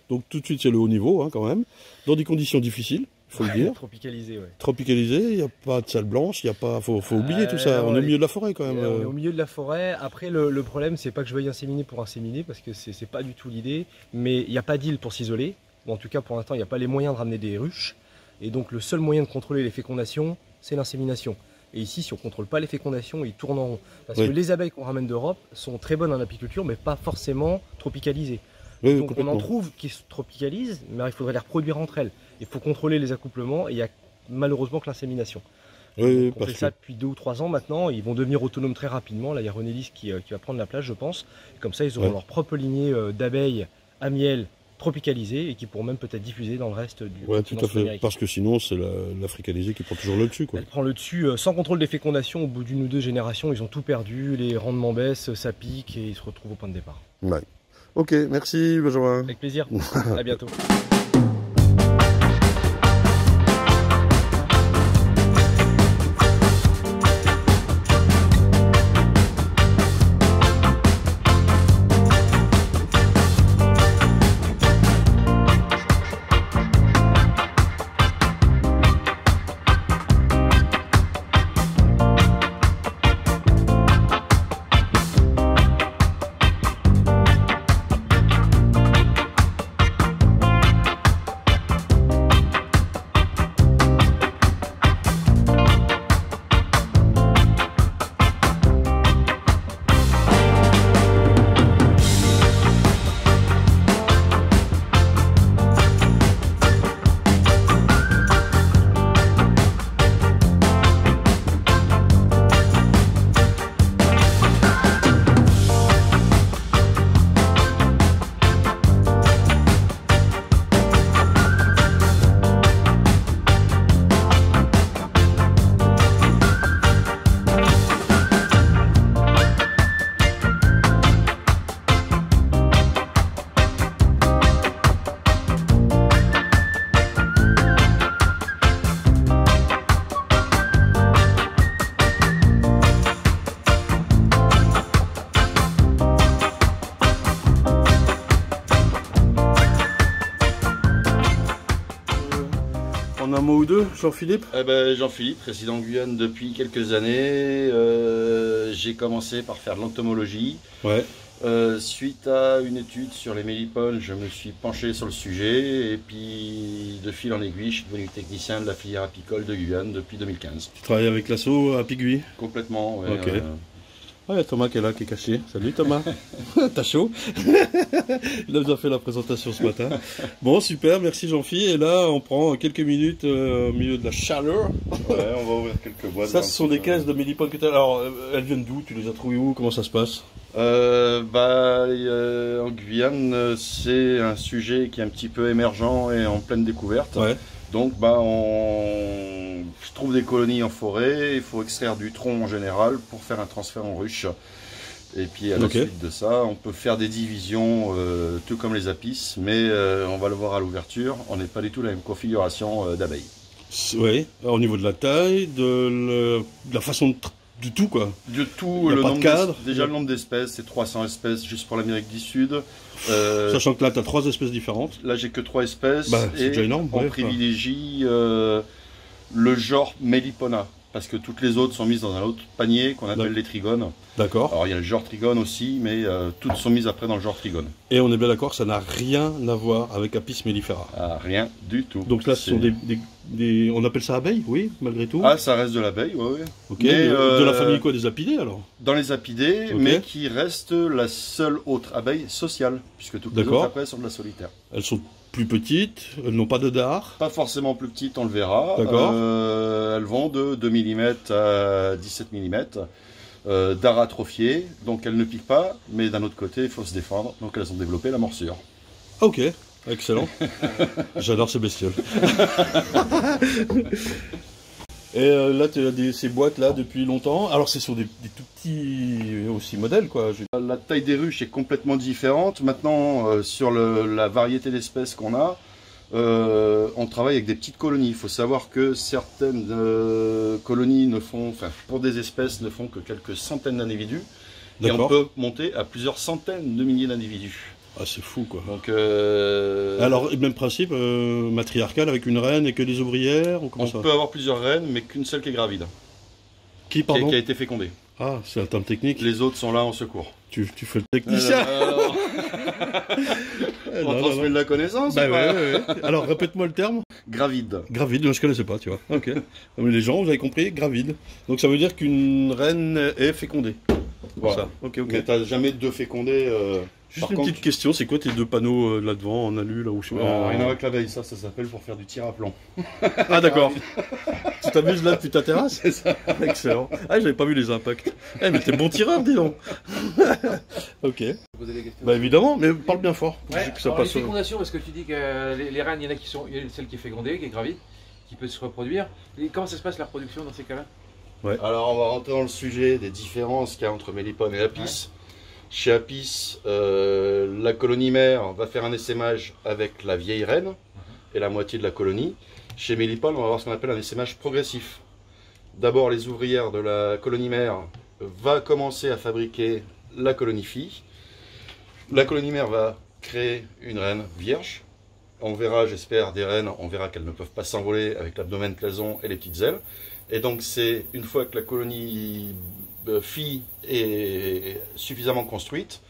Donc tout de suite c'est le haut niveau hein, quand même, dans des conditions difficiles, il faut le dire. Tropicalisé, Tropicalisé, il n'y a pas de salle blanche, faut oublier tout ça, on est au milieu de la forêt quand même. On est au milieu de la forêt. Après le problème c'est pas que je veuille inséminer pour inséminer, parce que c'est pas du tout l'idée, mais il n'y a pas d'île pour s'isoler, ou en tout cas pour l'instant il n'y a pas les moyens de ramener des ruches. Et donc le seul moyen de contrôler les fécondations, c'est l'insémination. Et ici, si on ne contrôle pas les fécondations, ils tournent en rond. Parce que les abeilles qu'on ramène d'Europe sont très bonnes en apiculture, mais pas forcément tropicalisées. Donc on en trouve qui se tropicalisent, mais il faudrait les reproduire entre elles. Il faut contrôler les accouplements, et il n'y a malheureusement que l'insémination. On fait ça depuis 2 ou 3 ans maintenant, ils vont devenir autonomes très rapidement. Là, il y a René Lys qui va prendre la place, je pense. Et comme ça, ils auront leur propre lignée d'abeilles à miel tropicalisées et qui pourront même peut-être diffuser dans le reste du continent américain. Parce que sinon c'est l'africalisé qui prend toujours le dessus. Elle prend le dessus sans contrôle des fécondations. Au bout d'une ou 2 générations, ils ont tout perdu, les rendements baissent, ça pique et ils se retrouvent au point de départ. Ok, merci Benjamin. Avec plaisir, à bientôt. Un mot ou deux, Jean-Philippe? Jean-Philippe, résident en Guyane depuis quelques années. J'ai commencé par faire de l'entomologie. Suite à une étude sur les mélipones, je me suis penché sur le sujet. Et puis, de fil en aiguille, je suis devenu technicien de la filière apicole de Guyane depuis 2015. Tu travailles avec l'assaut à Piguy? Complètement, oui. Ok. Il y a Thomas qui est là, qui est caché. Salut Thomas. T'as chaud? Il a déjà fait la présentation ce matin. Bon, super, merci Jean-Philippe. Et là, on prend quelques minutes au milieu de la chaleur. On va ouvrir quelques boîtes. Ça, ce sont des caisses de mélipones que tu as. Alors, elles viennent d'où? Tu les as trouvées où? Comment ça se passe? En Guyane, c'est un sujet qui est un petit peu émergent et en pleine découverte. Donc, on trouve des colonies en forêt, il faut extraire du tronc en général pour faire un transfert en ruche. Et puis à la suite de ça, on peut faire des divisions, tout comme les apis, mais on va le voir à l'ouverture, on n'est pas du tout la même configuration d'abeilles. Oui, au niveau de la taille, de la façon du tout quoi. Du tout, le nombre déjà le nombre d'espèces, c'est 300 espèces juste pour l'Amérique du Sud. Sachant que là tu as 3 espèces différentes. Là j'ai que 3 espèces. C'est déjà énorme. On privilégie le genre Melipona. Parce que toutes les autres sont mises dans un autre panier qu'on appelle les trigones. D'accord. Alors il y a le genre trigone aussi, mais toutes sont mises après dans le genre trigone. Et on est bien d'accord que ça n'a rien à voir avec Apis mellifera. Ah, rien du tout. Donc là ce sont des... On appelle ça abeilles, oui, malgré tout. Ah, ça reste de l'abeille, oui. Ok, mais, de la famille quoi, des apidés alors? Dans les apidés, mais qui reste la seule autre abeille sociale, puisque toutes les autres après sont de la solitaire. Elles sont plus petites, elles n'ont pas de dard. Pas forcément plus petites, on le verra. D'accord. Elles vont de 2 mm à 17 mm. Dard atrophié, donc elles ne piquent pas, mais d'un autre côté, il faut se défendre, donc elles ont développé la morsure. Ok, excellent. J'adore ces bestioles. Et là, tu as ces boîtes là depuis longtemps. Alors, c'est sur des tout petits aussi modèles, quoi. La taille des ruches est complètement différente. Maintenant, sur la variété d'espèces qu'on a, on travaille avec des petites colonies. Il faut savoir que certaines colonies pour des espèces, ne font que quelques centaines d'individus. Et on peut monter à plusieurs centaines de milliers d'individus. Ah, c'est fou quoi. Donc, alors, même principe, matriarcal avec une reine et que des ouvrières ou comment on peut avoir plusieurs reines, mais qu'une seule qui est gravide. Qui a été fécondée. Ah, c'est un terme technique. Les autres sont là en secours. Tu fais le technicien. On transmet de la connaissance. Ouais. Alors, répète-moi le terme. Gravide. Gravide, je ne connaissais pas, tu vois. Ok. Les gens, vous avez compris, gravide. Donc ça veut dire qu'une reine est fécondée. Voilà. Ça. Ok. Mais tu n'as jamais deux fécondés. Juste une petite question, c'est quoi tes deux panneaux là devant en alu là où je suis rien à voir avec l'abeille, ça s'appelle pour faire du tir à plomb. Ah d'accord. Tu t'amuses là depuis ta terrasse? C'est ça. Excellent. Ah j'avais pas vu les impacts. Eh mais t'es bon tireur dis donc. Ok. Bah évidemment, mais parle bien fort. Ouais, que ça passe les fécondations, parce que tu dis que les reines, il y en a qui sont celle qui est fécondée, qui est gravide, qui peut se reproduire. Et comment ça se passe la reproduction dans ces cas-là? Ouais. Alors on va rentrer dans le sujet des différences qu'il y a entre Mélipone et Apis. Ouais. Chez Apis, la colonie mère va faire un essaimage avec la vieille reine et la moitié de la colonie. Chez Mélipone, on va avoir ce qu'on appelle un essaimage progressif. D'abord, les ouvrières de la colonie mère vont commencer à fabriquer la colonie fille. La colonie mère va créer une reine vierge. On verra, j'espère, des reines, on verra qu'elles ne peuvent pas s'envoler avec l'abdomen clason et les petites ailes. Et donc, c'est une fois que la colonie fille est suffisamment construite,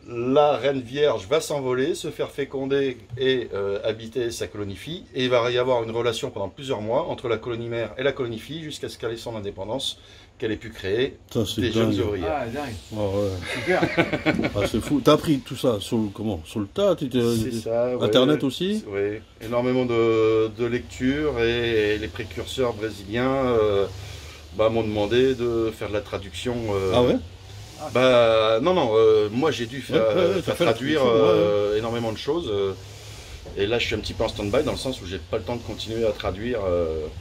la reine vierge va s'envoler, se faire féconder et habiter sa colonie fille, et il va y avoir une relation pendant plusieurs mois entre la colonie mère et la colonie fille jusqu'à ce qu'elle ait son indépendance, qu'elle ait pu créer des jeunes ouvrières. Ah, dingue. Oh, ouais. Super. Ah, c'est fou. T'as appris tout ça sur le tas? C'est ça, ouais. Internet aussi? Oui, énormément de lectures, et les précurseurs brésiliens m'ont demandé de faire de la traduction. Ah ouais? Non, moi j'ai dû faire traduire énormément de choses. Et là je suis un petit peu en stand-by dans le sens où j'ai pas le temps de continuer à traduire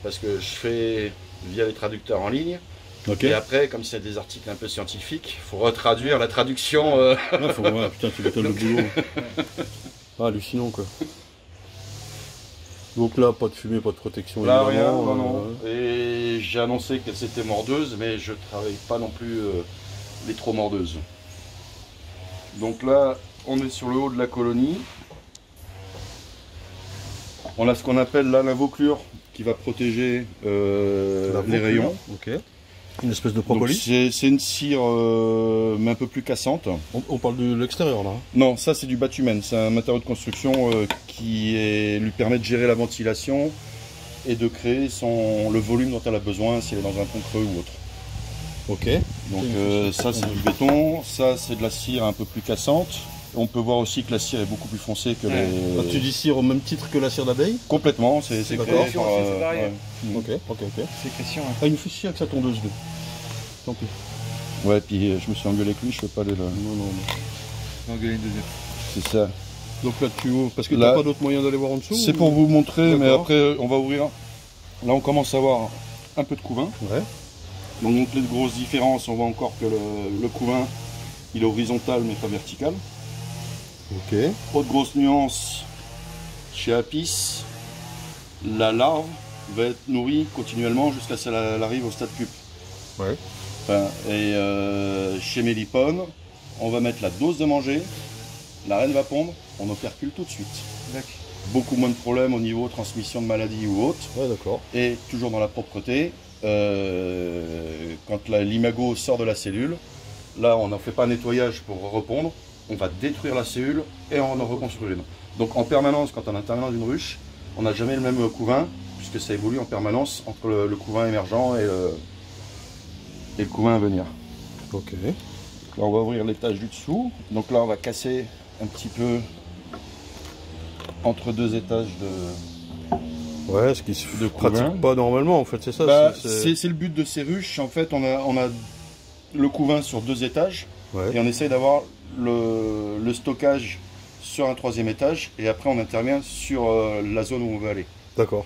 parce que je fais via les traducteurs en ligne. Okay. Et après, comme c'est des articles un peu scientifiques, il faut retraduire la traduction. Putain, tu m'étonnes le boulot. Ah, hallucinant quoi. Donc là, pas de fumée, pas de protection. Là, rien, non. Et j'ai annoncé qu'elle s'était mordeuse, mais je travaille pas non plus les trop mordeuses. Donc là, on est sur le haut de la colonie. On a ce qu'on appelle là l'invoclure qui va protéger les rayons. Ok. Une espèce de propolis. C'est une cire mais un peu plus cassante. On parle de l'extérieur là? Non, ça c'est du batumen. C'est un matériau de construction qui lui permet de gérer la ventilation et de créer le volume dont elle a besoin si elle est dans un pont creux ou autre. Ok. Donc ça c'est du béton, ça c'est de la cire un peu plus cassante. On peut voir aussi que la cire est beaucoup plus foncée que les... Tu dis cire au même titre que la cire d'abeille? Complètement, c'est créé par... Ok. Sécrétion. Ah, il me fait chier avec sa tondeuse. Tant pis. Ouais, puis je me suis engueulé avec lui, je peux pas aller là. Non. Engueulé une deuxième. C'est ça. Donc là tu ouvres, parce que t'as pas d'autre moyen d'aller voir en dessous? C'est pour vous montrer, mais après on va ouvrir. Là on commence à avoir un peu de couvain. Ouais. Donc les grosses différences, on voit encore que le couvain, il est horizontal mais pas vertical. Ok. Autre grosse nuance, chez Apis, la larve va être nourrie continuellement jusqu'à ce qu'elle arrive au stade pupe. Ouais. Enfin, et chez Mélipone, on va mettre la dose de manger, la reine va pondre, on opercule tout de suite. Beaucoup moins de problèmes au niveau transmission de maladies ou autres. Ouais, d'accord. Et toujours dans la propreté, quand l'imago sort de la cellule, là on n'en fait pas un nettoyage pour repondre, on va détruire la cellule et on en reconstruit une. Donc en permanence, quand on intervient dans une ruche, on n'a jamais le même couvain, puisque ça évolue en permanence entre le couvain émergent et le couvain à venir. Ok. Là on va ouvrir l'étage du dessous, donc là on va casser un petit peu entre deux étages de... Ouais, ce qui se pratique pas normalement en fait, c'est ça. Bah, c'est le but de ces ruches. En fait, on a le couvain sur deux étages, ouais, et on essaye d'avoir le stockage sur un troisième étage, et après on intervient sur la zone où on veut aller. D'accord.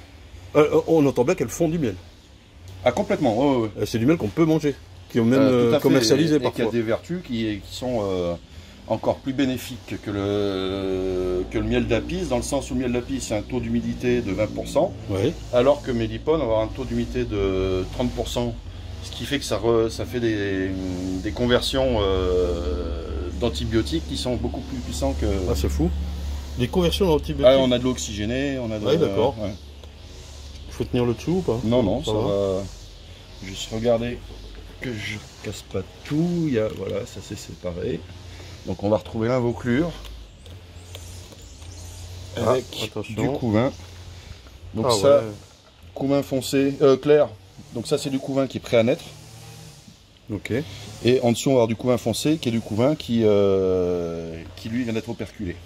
On entend bien qu'elles font du miel. Ah, complètement, ouais, ouais. C'est du miel qu'on peut manger, qui est même commercialisé parfois. Et qui a des vertus qui sont encore plus bénéfiques que le miel d'Apis, dans le sens où le miel d'Apis c'est un taux d'humidité de 20%, ouais, alors que Mélipone va avoir un taux d'humidité de 30%, ce qui fait que ça fait des conversions d'antibiotiques qui sont beaucoup plus puissants que... Ah, c'est fou. Des conversions d'antibiotiques. Ah, on a de l'eau oxygénée, on a de... Ouais, d'accord. Ouais. Il faut tenir le dessous ou pas? Non, non, ça va. Juste regarder que je casse pas tout. Il y a, voilà, ça c'est séparé. Donc on va retrouver l'invoclure avec du couvain. Donc ça, ouais, couvain foncé, clair. Donc ça c'est du couvain qui est prêt à naître. Ok. Et en dessous on va avoir du couvain foncé qui est du couvain qui lui vient d'être operculé.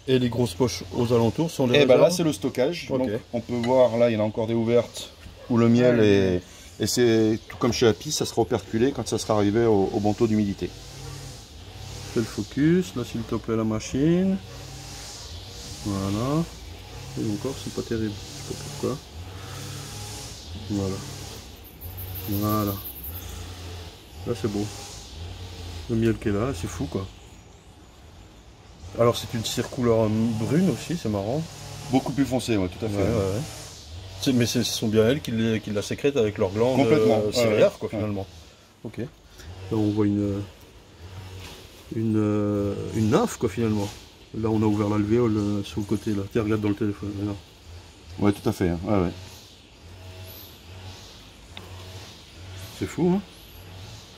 Et les grosses poches aux alentours sont les... Et ben là c'est le stockage. Okay. Donc on peut voir là il y en a encore des ouvertes où le miel est... Et c'est tout comme chez Apis, ça sera operculé quand ça sera arrivé au bon taux d'humidité. Fais le focus, là s'il te plaît la machine. Voilà. Et encore c'est pas terrible, je sais pas pourquoi. Voilà. Voilà. Là c'est beau. Le miel qui est là, c'est fou quoi. Alors c'est une cire couleur brune aussi, c'est marrant. Beaucoup plus foncé, ouais, tout à fait. Ouais, ouais. Mais ce sont bien elles qui la sécrètent avec leurs glandes ciliaires, quoi, finalement. Ok. Là on voit une nymphe, quoi, finalement. Là on a ouvert l'alvéole sur le côté, là. Tiens, regarde dans le téléphone. Là. Ouais, tout à fait. Hein. Ouais, ouais. C'est fou, hein.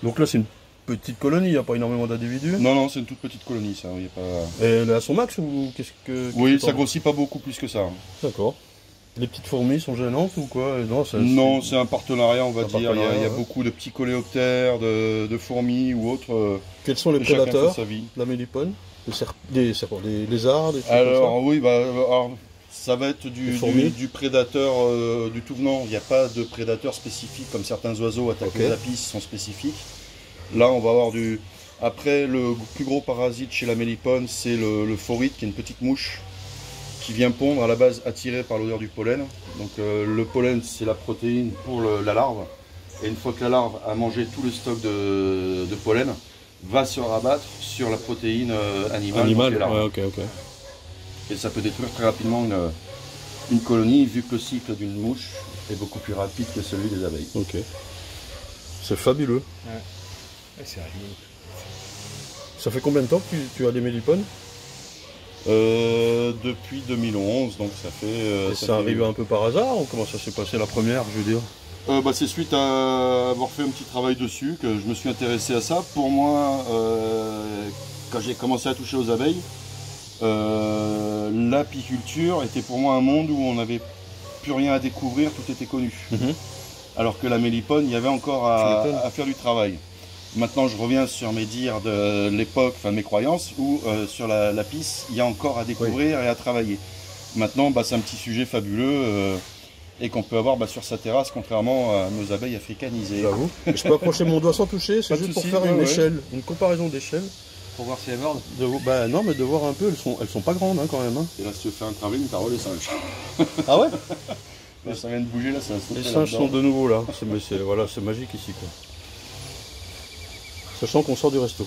Donc là c'est une petite colonie, il n'y a pas énormément d'individus? Non, non, c'est une toute petite colonie, ça. Y a pas... Et elle est à son max ou qu'est-ce que... Oui, ça grossit pas beaucoup plus que ça. D'accord. Les petites fourmis sont gênantes ou quoi? Non, c'est un partenariat, on va dire. Il y a beaucoup de petits coléoptères, de fourmis ou autres. Quels sont les prédateurs de la Mélipone? Des lézards, des trucs alors, comme ça? Oui, alors, ça va être du prédateur du tout venant. Il n'y a pas de prédateur spécifique comme certains oiseaux attaquent les apis sont spécifiques. Là, on va avoir du... Après, le plus gros parasite chez la Mélipone, c'est le phorite, qui est une petite mouche qui vient pondre à la base attirée par l'odeur du pollen. Donc le pollen, c'est la protéine pour la larve. Et une fois que la larve a mangé tout le stock de pollen, va se rabattre sur la protéine animale. Ouais, ok. Et ça peut détruire très rapidement une colonie, vu que le cycle d'une mouche est beaucoup plus rapide que celui des abeilles. Ok. C'est fabuleux. Ouais. C'est rigolo. Ça fait combien de temps que tu as des mélipones? Depuis 2011, donc ça fait... ça arrive un peu par hasard ou comment ça s'est passé la première, je veux dire? C'est suite à avoir fait un petit travail dessus que je me suis intéressé à ça. Pour moi, quand j'ai commencé à toucher aux abeilles, l'apiculture était pour moi un monde où on n'avait plus rien à découvrir, tout était connu. Alors que la mélipone, il y avait encore à faire du travail. Maintenant, je reviens sur mes dires de l'époque, enfin mes croyances, où sur l'apis, il y a encore à découvrir et à travailler. Maintenant, c'est un petit sujet fabuleux et qu'on peut avoir sur sa terrasse, contrairement à nos abeilles africanisées. J'avoue. Je peux approcher mon doigt sans toucher, c'est juste pour faire une échelle, une comparaison d'échelle. Pour voir si elles mordent? Non, mais de voir un peu, elles sont pas grandes quand même. Hein. Et là, si tu veux faire un travelling, t'as les singes. Ah ouais? Là, ça vient de bouger, là, ça les singes sont de nouveau là. C'est magique ici, quoi. Sachant qu'on sort du resto.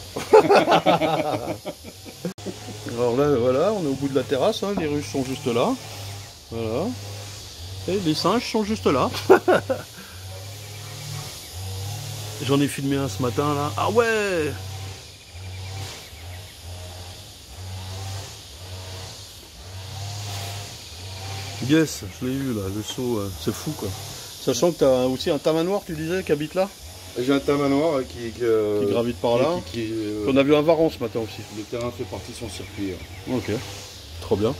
Alors là, voilà, on est au bout de la terrasse, hein, les ruches sont juste là. Voilà. Et les singes sont juste là. J'en ai filmé un ce matin là. Ah ouais! Yes, je l'ai eu là, le saut, c'est fou quoi. Sachant que tu as aussi un tamanoir, tu disais, qui habite là? J'ai un tamanoir qui gravite par là. On a vu un varan ce matin aussi. Le terrain fait partie de son circuit. Ok, trop bien.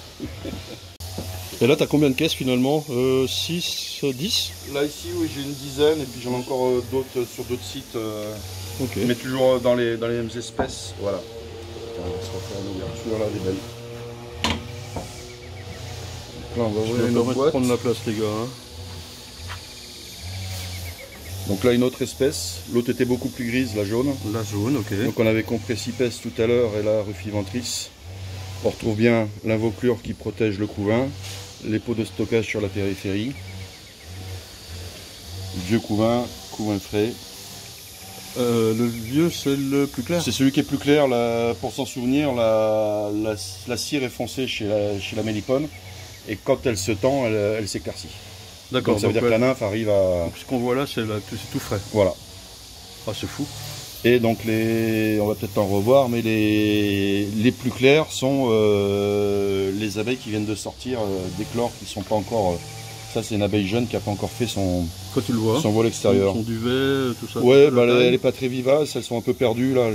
Et là, tu as combien de caisses finalement? 6, 10? Là, ici, oui, j'ai une dizaine, et puis j'en ai encore d'autres sur d'autres sites. Ok. Mais toujours dans les mêmes espèces. Voilà. On va se refaire une ouverture là, des belles. Là, on va ouvrir une autre boîte. Prendre la place, les gars. Hein. Donc là, une autre espèce. L'autre était beaucoup plus grise, la jaune. La jaune, ok. Donc on avait Compressipes tout à l'heure et la Rufiventris. On retrouve bien l'invoclure qui protège le couvain, les pots de stockage sur la périphérie, vieux couvain frais. Le vieux, c'est le plus clair. C'est celui qui est plus clair. Pour s'en souvenir, la cire est foncée chez la mélipone, et quand elle se tend, elle s'éclaircit. D'accord. Donc ça veut dire que la nymphe arrive à... Ce qu'on voit là, c'est tout frais. Voilà. Ah, c'est fou. Et donc on va peut-être en revoir, mais les plus clairs sont les abeilles qui viennent de sortir d'éclore, qui sont pas encore... ça c'est une abeille jeune qui n'a pas encore fait son vol extérieur. Son duvet, tout ça. Ouais, bah, elle n'est pas très vivace, elles sont un peu perdues là.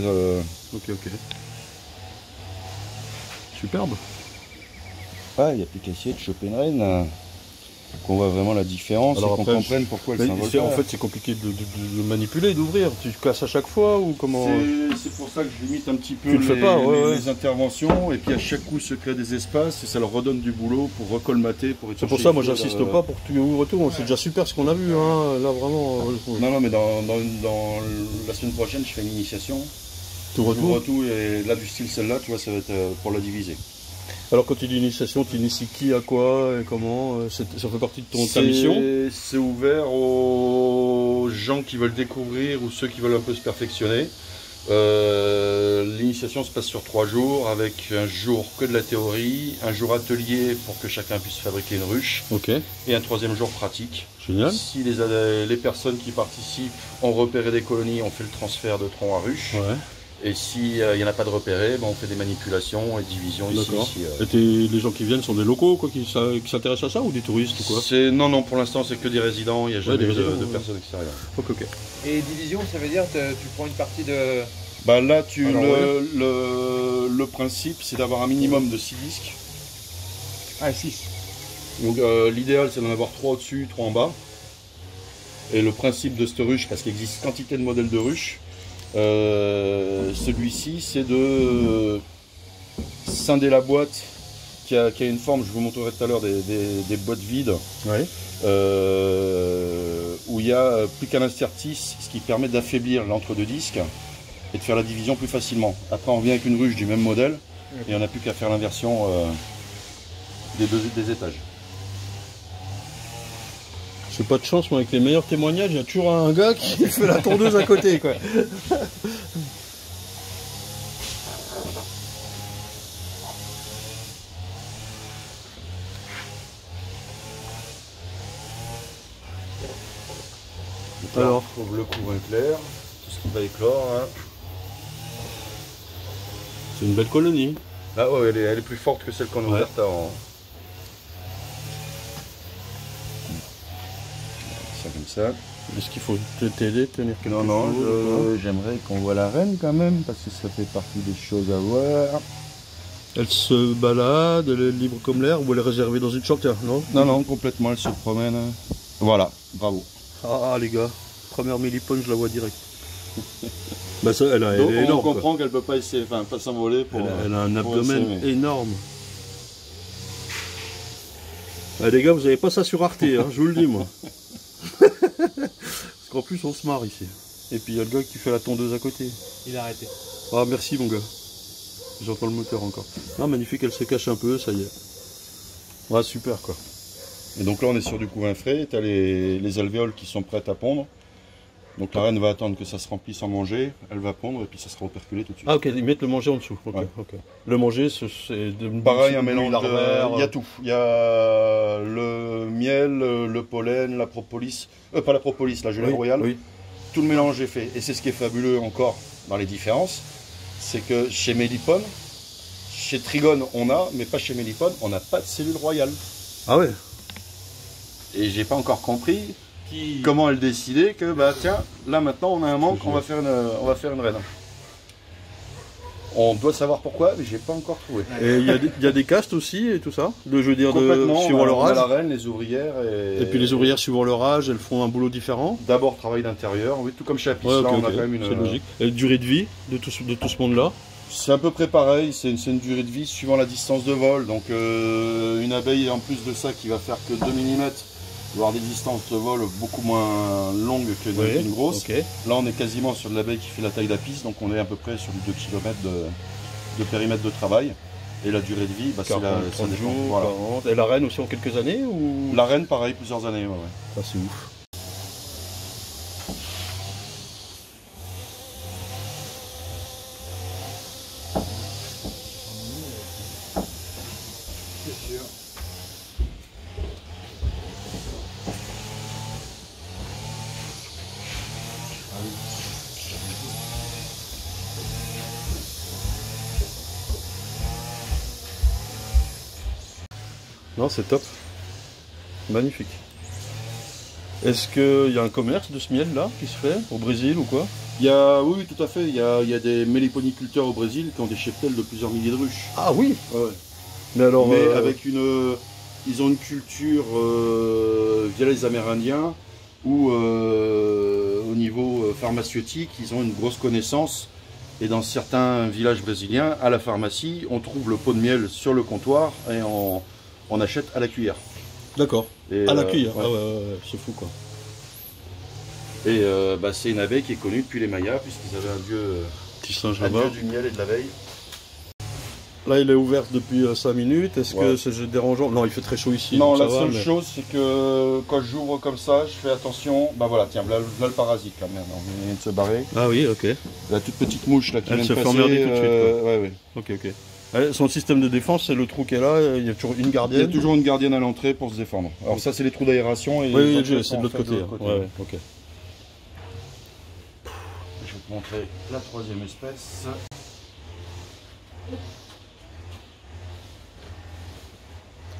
Ok. Superbe. Ah, il n'y a plus qu'à essayer de choper une reine. Qu'on voit vraiment la différence et qu'on comprenne pourquoi elle s'envole pas. En fait, c'est compliqué de manipuler, d'ouvrir. Tu casses à chaque fois ou comment? C'est pour ça que je limite un petit peu les interventions, et puis à chaque coup se crée des espaces et ça leur redonne du boulot pour recolmater. C'est pour ça, moi, j'insiste pas pour que tu ouvres tout. C'est déjà super ce qu'on a vu, hein. Là, vraiment. Non, mais dans la semaine prochaine, je fais une initiation. Tout retour. Et là, du style celle-là, tu vois, ça va être pour la diviser. Alors quand tu dis initiation, tu inities qui à quoi et comment? Ça fait partie de ta mission? C'est ouvert aux gens qui veulent découvrir ou ceux qui veulent un peu se perfectionner. L'initiation se passe sur 3 jours, avec un jour que de la théorie, un jour atelier pour que chacun puisse fabriquer une ruche, et un 3e jour pratique. Génial. Si les personnes qui participent ont repéré des colonies, on fait le transfert de tronc à ruche. Ouais. Et s'il n'y en a pas de repérés, on fait des manipulations et divisions ici. Et les gens qui viennent sont des locaux quoi, qui s'intéressent à ça, ou des touristes ou quoi? Non, pour l'instant c'est que des résidents, il n'y a jamais de personnes extérieures. Ok. Et division, ça veut dire que tu prends une partie de... Bah là, le principe c'est d'avoir un minimum de 6 disques. Ah, 6. Donc l'idéal c'est d'en avoir 3 au-dessus, 3 en bas. Et le principe de cette ruche, parce qu'il existe quantité de modèles de ruches, celui-ci c'est de scinder la boîte qui a une forme, je vous montrerai tout à l'heure des boîtes vides, où il n'y a plus qu'un interstice, ce qui permet d'affaiblir l'entre-deux disques et de faire la division plus facilement. Après on vient avec une ruche du même modèle et on n'a plus qu'à faire l'inversion des étages. J'ai pas de chance, moi, avec les meilleurs témoignages, il y a toujours un gars qui fait la tondeuse à côté, quoi. Alors, on trouve le couvain clair, tout ce qui va éclore. Hein. C'est une belle colonie. Ah ouais, elle est plus forte que celle qu'on a ouverte avant. Comme ça. Est-ce qu'il faut t'aider, tenir quelque chose? Non, j'aimerais qu'on voit la reine quand même, parce que ça fait partie des choses à voir. Elle se balade, elle est libre comme l'air, ou elle est réservée dans une chambre, non? Non, complètement, elle se promène. Voilà, bravo. Ah les gars, première mélipone, je la vois direct. Bah ça, elle est énorme. On comprend qu'elle peut pas s'envoler pour... Elle a un abdomen énorme. Ah, les gars, vous n'avez pas ça sur Arte, hein, je vous le dis moi. Parce qu'en plus on se marre ici. Et puis il y a le gars qui fait la tondeuse à côté. Il a arrêté. Ah merci mon gars. J'entends le moteur encore. Ah magnifique, elle se cache un peu, ça y est. Ouais super quoi. Et donc là on est sur du couvain frais, tu as les alvéoles qui sont prêtes à pondre. Donc la reine va attendre que ça se remplisse en manger, elle va pondre et puis ça sera operculé tout de suite. Ah ok, ils mettent le manger en dessous. Okay, okay. Le manger, c'est pareil, un mélange il y a tout. Il y a le miel, le pollen, la propolis, pas la propolis, la gelée royale. Oui. Tout le mélange est fait. Et c'est ce qui est fabuleux encore dans les différences, c'est que chez Mélipone, chez Trigone on a, mais pas chez Mélipone, on n'a pas de cellule royale. Ah ouais. Et j'ai pas encore compris comment elle décidait que bah tiens, là maintenant on a un manque, on va faire une reine. On doit savoir pourquoi, mais j'ai pas encore trouvé. Et il y a des castes aussi et tout ça. Je veux dire, suivant leur âge. La reine, les ouvrières et puis les ouvrières suivant leur âge, elles font un boulot différent. D'abord travail d'intérieur, oui, tout comme chez Apis. Ouais, là on a quand même une. C'est logique. Et la durée de vie de tout ce monde-là. C'est à peu près pareil, c'est une durée de vie suivant la distance de vol. Donc une abeille en plus de ça qui va faire que 2 mm. Avoir des distances de vol beaucoup moins longues qu'une grosse. Okay. Là, on est quasiment sur de l'abeille qui fait la taille d'Apis, donc on est à peu près sur du 2 km de périmètre de travail. Et la durée de vie, bah, c'est la 30 jours, voilà. 40. Et la reine aussi en quelques années ou... La reine, pareil, plusieurs années. Ouais. Ça, c'est ouf. C'est sûr. Non, c'est top. Magnifique. Est-ce qu'il y a un commerce de ce miel-là qui se fait au Brésil ou quoi? Oui, tout à fait. Il y a des méliponiculteurs au Brésil qui ont des cheptels de plusieurs milliers de ruches. Ah oui. Ouais. Mais alors, avec ils ont une culture via les Amérindiens où au niveau pharmaceutique, ils ont une grosse connaissance. Et dans certains villages brésiliens, à la pharmacie, on trouve le pot de miel sur le comptoir et on achète à la cuillère. D'accord. À la cuillère. Ouais. Ah ouais, c'est fou quoi. Et bah, c'est une abeille qui est connue depuis les Mayas, puisqu'ils avaient un dieu du miel et de l'abeille. Là, il est ouvert depuis 5 minutes. Est-ce que c'est dérangeant? Non, il fait très chaud ici. Non, la seule chose, c'est que quand j'ouvre comme ça, je fais attention. Bah voilà, tiens, là le parasite, là, merde, on vient de se barrer. Ah oui, ok. La toute petite mouche là qui vient de passer. Elle se fait emmerder tout de suite. Ouais. Ok. Son système de défense, c'est le trou qui est là, il y a toujours une gardienne. Il y a toujours une gardienne à l'entrée pour se défendre. Alors ça, c'est les trous d'aération. Oui, c'est de l'autre côté. Ouais, ok. Je vais te montrer la troisième espèce.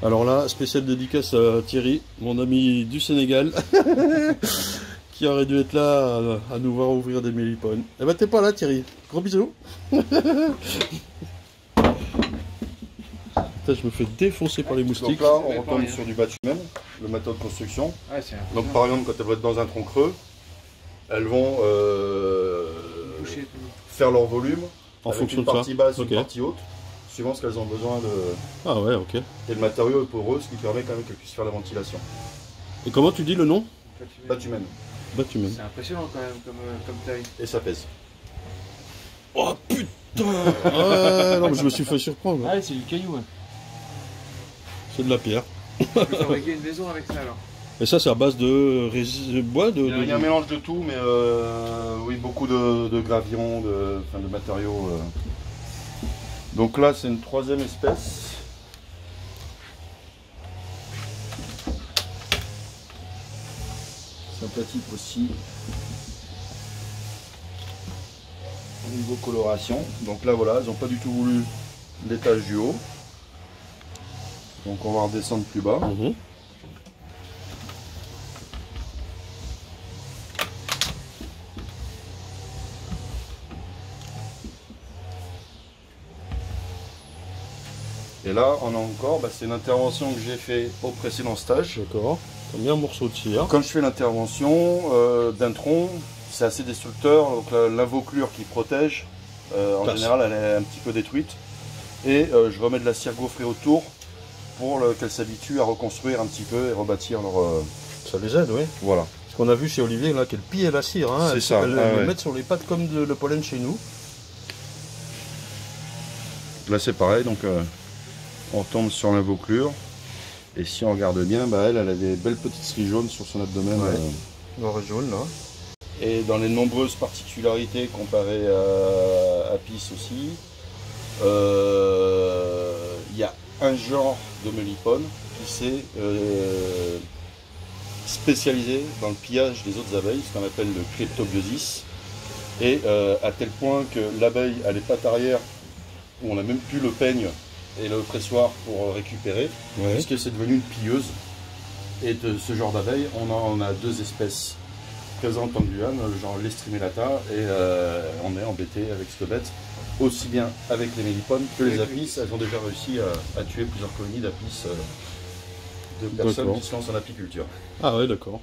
Alors là, spéciale dédicace à Thierry, mon ami du Sénégal, qui aurait dû être là à nous voir ouvrir des mélipones. Eh ben t'es pas là Thierry, gros bisous. Putain, je me fais défoncer par les moustiques. Donc là, on retombe sur du batumen, le matériau de construction. Donc par exemple, quand elles vont être dans un tronc creux, elles vont faire leur volume en fonction une de partie basse, une partie haute, suivant ce qu'elles ont besoin de... Ah ouais, ok. Et le matériau est poreux, ce qui permet quand même qu'elles puissent faire la ventilation. Et comment tu dis le nom? Batumen. Batumen. C'est impressionnant quand même comme taille. Et ça pèse. Oh putain. Non, mais je me suis fait surprendre. Ah ouais, c'est du caillou. Hein. C'est de la pierre. Tu peux fabriquer une maison avec ça alors. Et ça, c'est à base de bois Il y a un mélange de tout, mais oui, beaucoup de gravillons, de matériaux. Donc là, c'est une troisième espèce. Sympathique aussi. Au niveau coloration. Donc là, voilà, ils n'ont pas du tout voulu l'étage du haut. Donc on va redescendre plus bas. Et là, on a encore, c'est une intervention que j'ai fait au précédent stage. D'accord. T'as mis un morceau de cire. Quand je fais l'intervention d'un tronc, c'est assez destructeur. Donc l'invoclure qui protège, en général, elle est un petit peu détruite. Et je remets de la cire gaufrée autour pour qu'elle s'habitue à reconstruire un petit peu et rebâtir leur... Ça les aide, oui. Voilà. Ce qu'on a vu chez Olivier, là, qu'elle pille la cire. Hein. C'est ça. Elle le met sur les pattes comme le pollen chez nous. Là, c'est pareil. Donc, on tombe sur l'invoclure. Et si on regarde bien, elle a des belles petites stries jaunes sur son abdomen. Ouais. Noir et jaune, là. Et dans les nombreuses particularités comparées à Apis aussi, il y a un genre de mélipone qui s'est spécialisé dans le pillage des autres abeilles, ce qu'on appelle le cryptobiosis, et à tel point que l'abeille a les pattes arrière, où on n'a même plus le peigne et le pressoir pour récupérer, puisque c'est devenu une pilleuse. Et de ce genre d'abeille, on a deux espèces présentes en Guyane, genre l'Estrimellata, et on est embêté avec cette bête, aussi bien avec les mélipones que les apis. Elles ont déjà réussi à tuer plusieurs colonies d'apis de personnes qui se lancent en apiculture. Ah ouais, d'accord.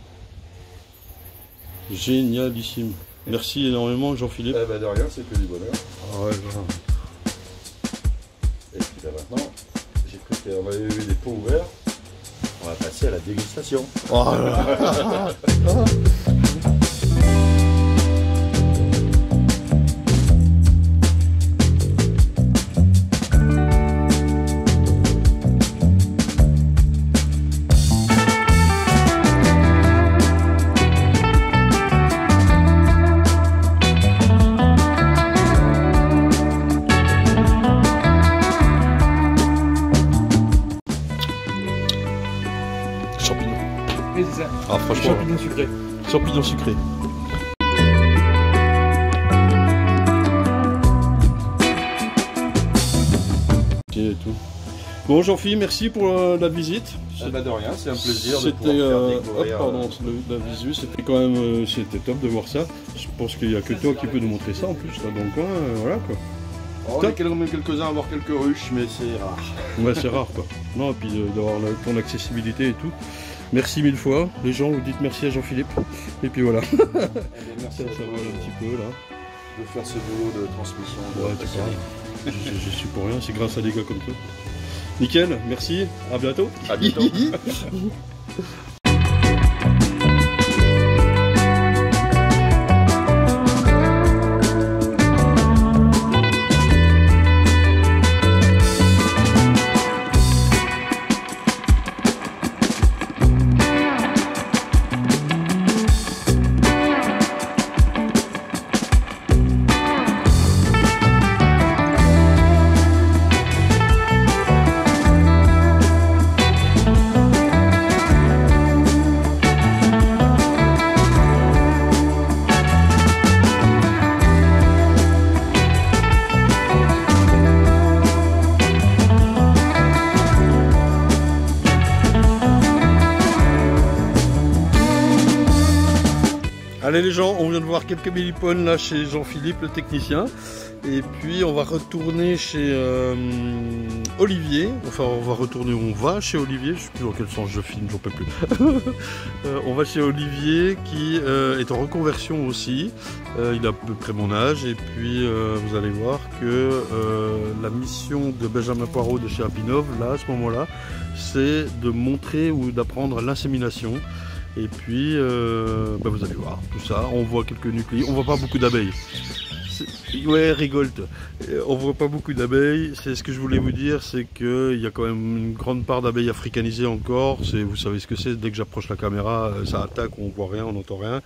Génialissime. Merci énormément Jean-Philippe. Eh ben de rien, c'est que du bonheur. Ah ouais, voilà. Et puis là maintenant, j'ai cru qu'on avait eu des pots ouverts. On va passer à la dégustation. Oh là là. Ah franchement, champignons sucrés. Champignons sucrés. Et tout. Bon Jean-Philippe, merci pour la visite. Ah bah de rien, c'est un plaisir de c'était pouvoir faire découvrir. pardon, la visu, c'était quand même c'était top de voir ça. Je pense qu'il n'y a que toi qui peux nous montrer ça en plus là dans le coin, voilà quoi. On est quand même quelques-uns à avoir quelques ruches, mais c'est rare. Ouais, c'est rare quoi. Non, et puis d'avoir ton accessibilité et tout. Merci mille fois, les gens, vous dites merci à Jean-Philippe. Et puis voilà. Merci ça vole un petit peu là. De faire ce boulot de transmission. Je suis pour rien, c'est grâce à des gars comme toi. Nickel, merci, à bientôt. À bientôt. Allez les gens, on vient de voir quelques mélipones là chez Jean-Philippe, le technicien. Et puis on va retourner chez Olivier. Enfin on va chez Olivier, je sais plus dans quel sens je filme, j'en peux plus. On va chez Olivier qui est en reconversion aussi. Il a à peu près mon âge. Et puis vous allez voir que la mission de Benjamin Poirot de chez Abinov, là à ce moment-là, c'est de montrer ou d'apprendre l'insémination. Et puis, vous allez voir tout ça. On voit quelques nucléaires. On voit pas beaucoup d'abeilles. Ouais, rigolte. On voit pas beaucoup d'abeilles. C'est ce que je voulais vous dire, c'est qu'il y a quand même une grande part d'abeilles africanisées encore. Vous savez ce que c'est. Dès que j'approche la caméra, ça attaque. On voit rien, on n'entend rien.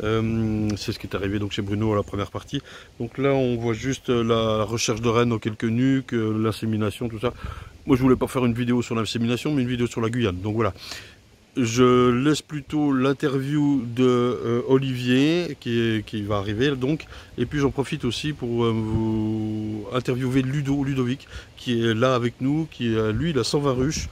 C'est ce qui est arrivé donc chez Bruno à la première partie. Donc là, on voit juste la recherche de reines dans quelques nuques, l'insémination, tout ça. Moi, je voulais pas faire une vidéo sur l'insémination, mais une vidéo sur la Guyane. Donc voilà. Je laisse plutôt l'interview de Olivier qui va arriver donc, et puis j'en profite aussi pour vous interviewer Ludovic qui est là avec nous, lui il a 120 ruches,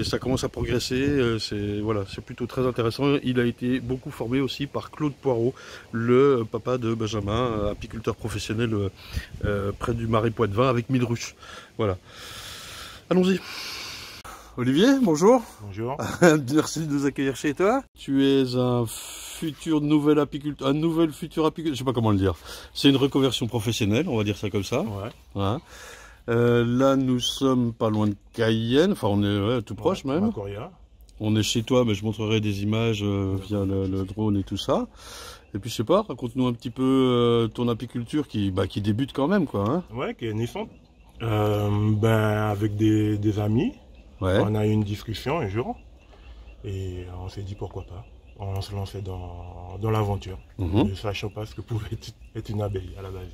ça commence à progresser, c'est plutôt très intéressant. Il a été beaucoup formé aussi par Claude Poirot, le papa de Benjamin, apiculteur professionnel près du Marais Poitevin avec 1000 ruches. Voilà, allons-y. Olivier, bonjour. Bonjour. Merci de nous accueillir chez toi. Tu es un futur nouvel apiculteur, futur apiculteur, je sais pas comment le dire. C'est une reconversion professionnelle, on va dire ça comme ça. Ouais. Hein. Là, nous sommes pas loin de Cayenne, enfin on est tout proche même. On est chez toi, mais je montrerai des images via le drone et tout ça. Et puis je sais pas, raconte-nous un petit peu ton apiculture qui débute quand même quoi. Hein. Ouais, qui est naissante. Avec des amis. Ouais. On a eu une discussion un jour et on s'est dit pourquoi pas. on se lançait dans l'aventure, ne sachant pas ce que pouvait être une abeille à la base.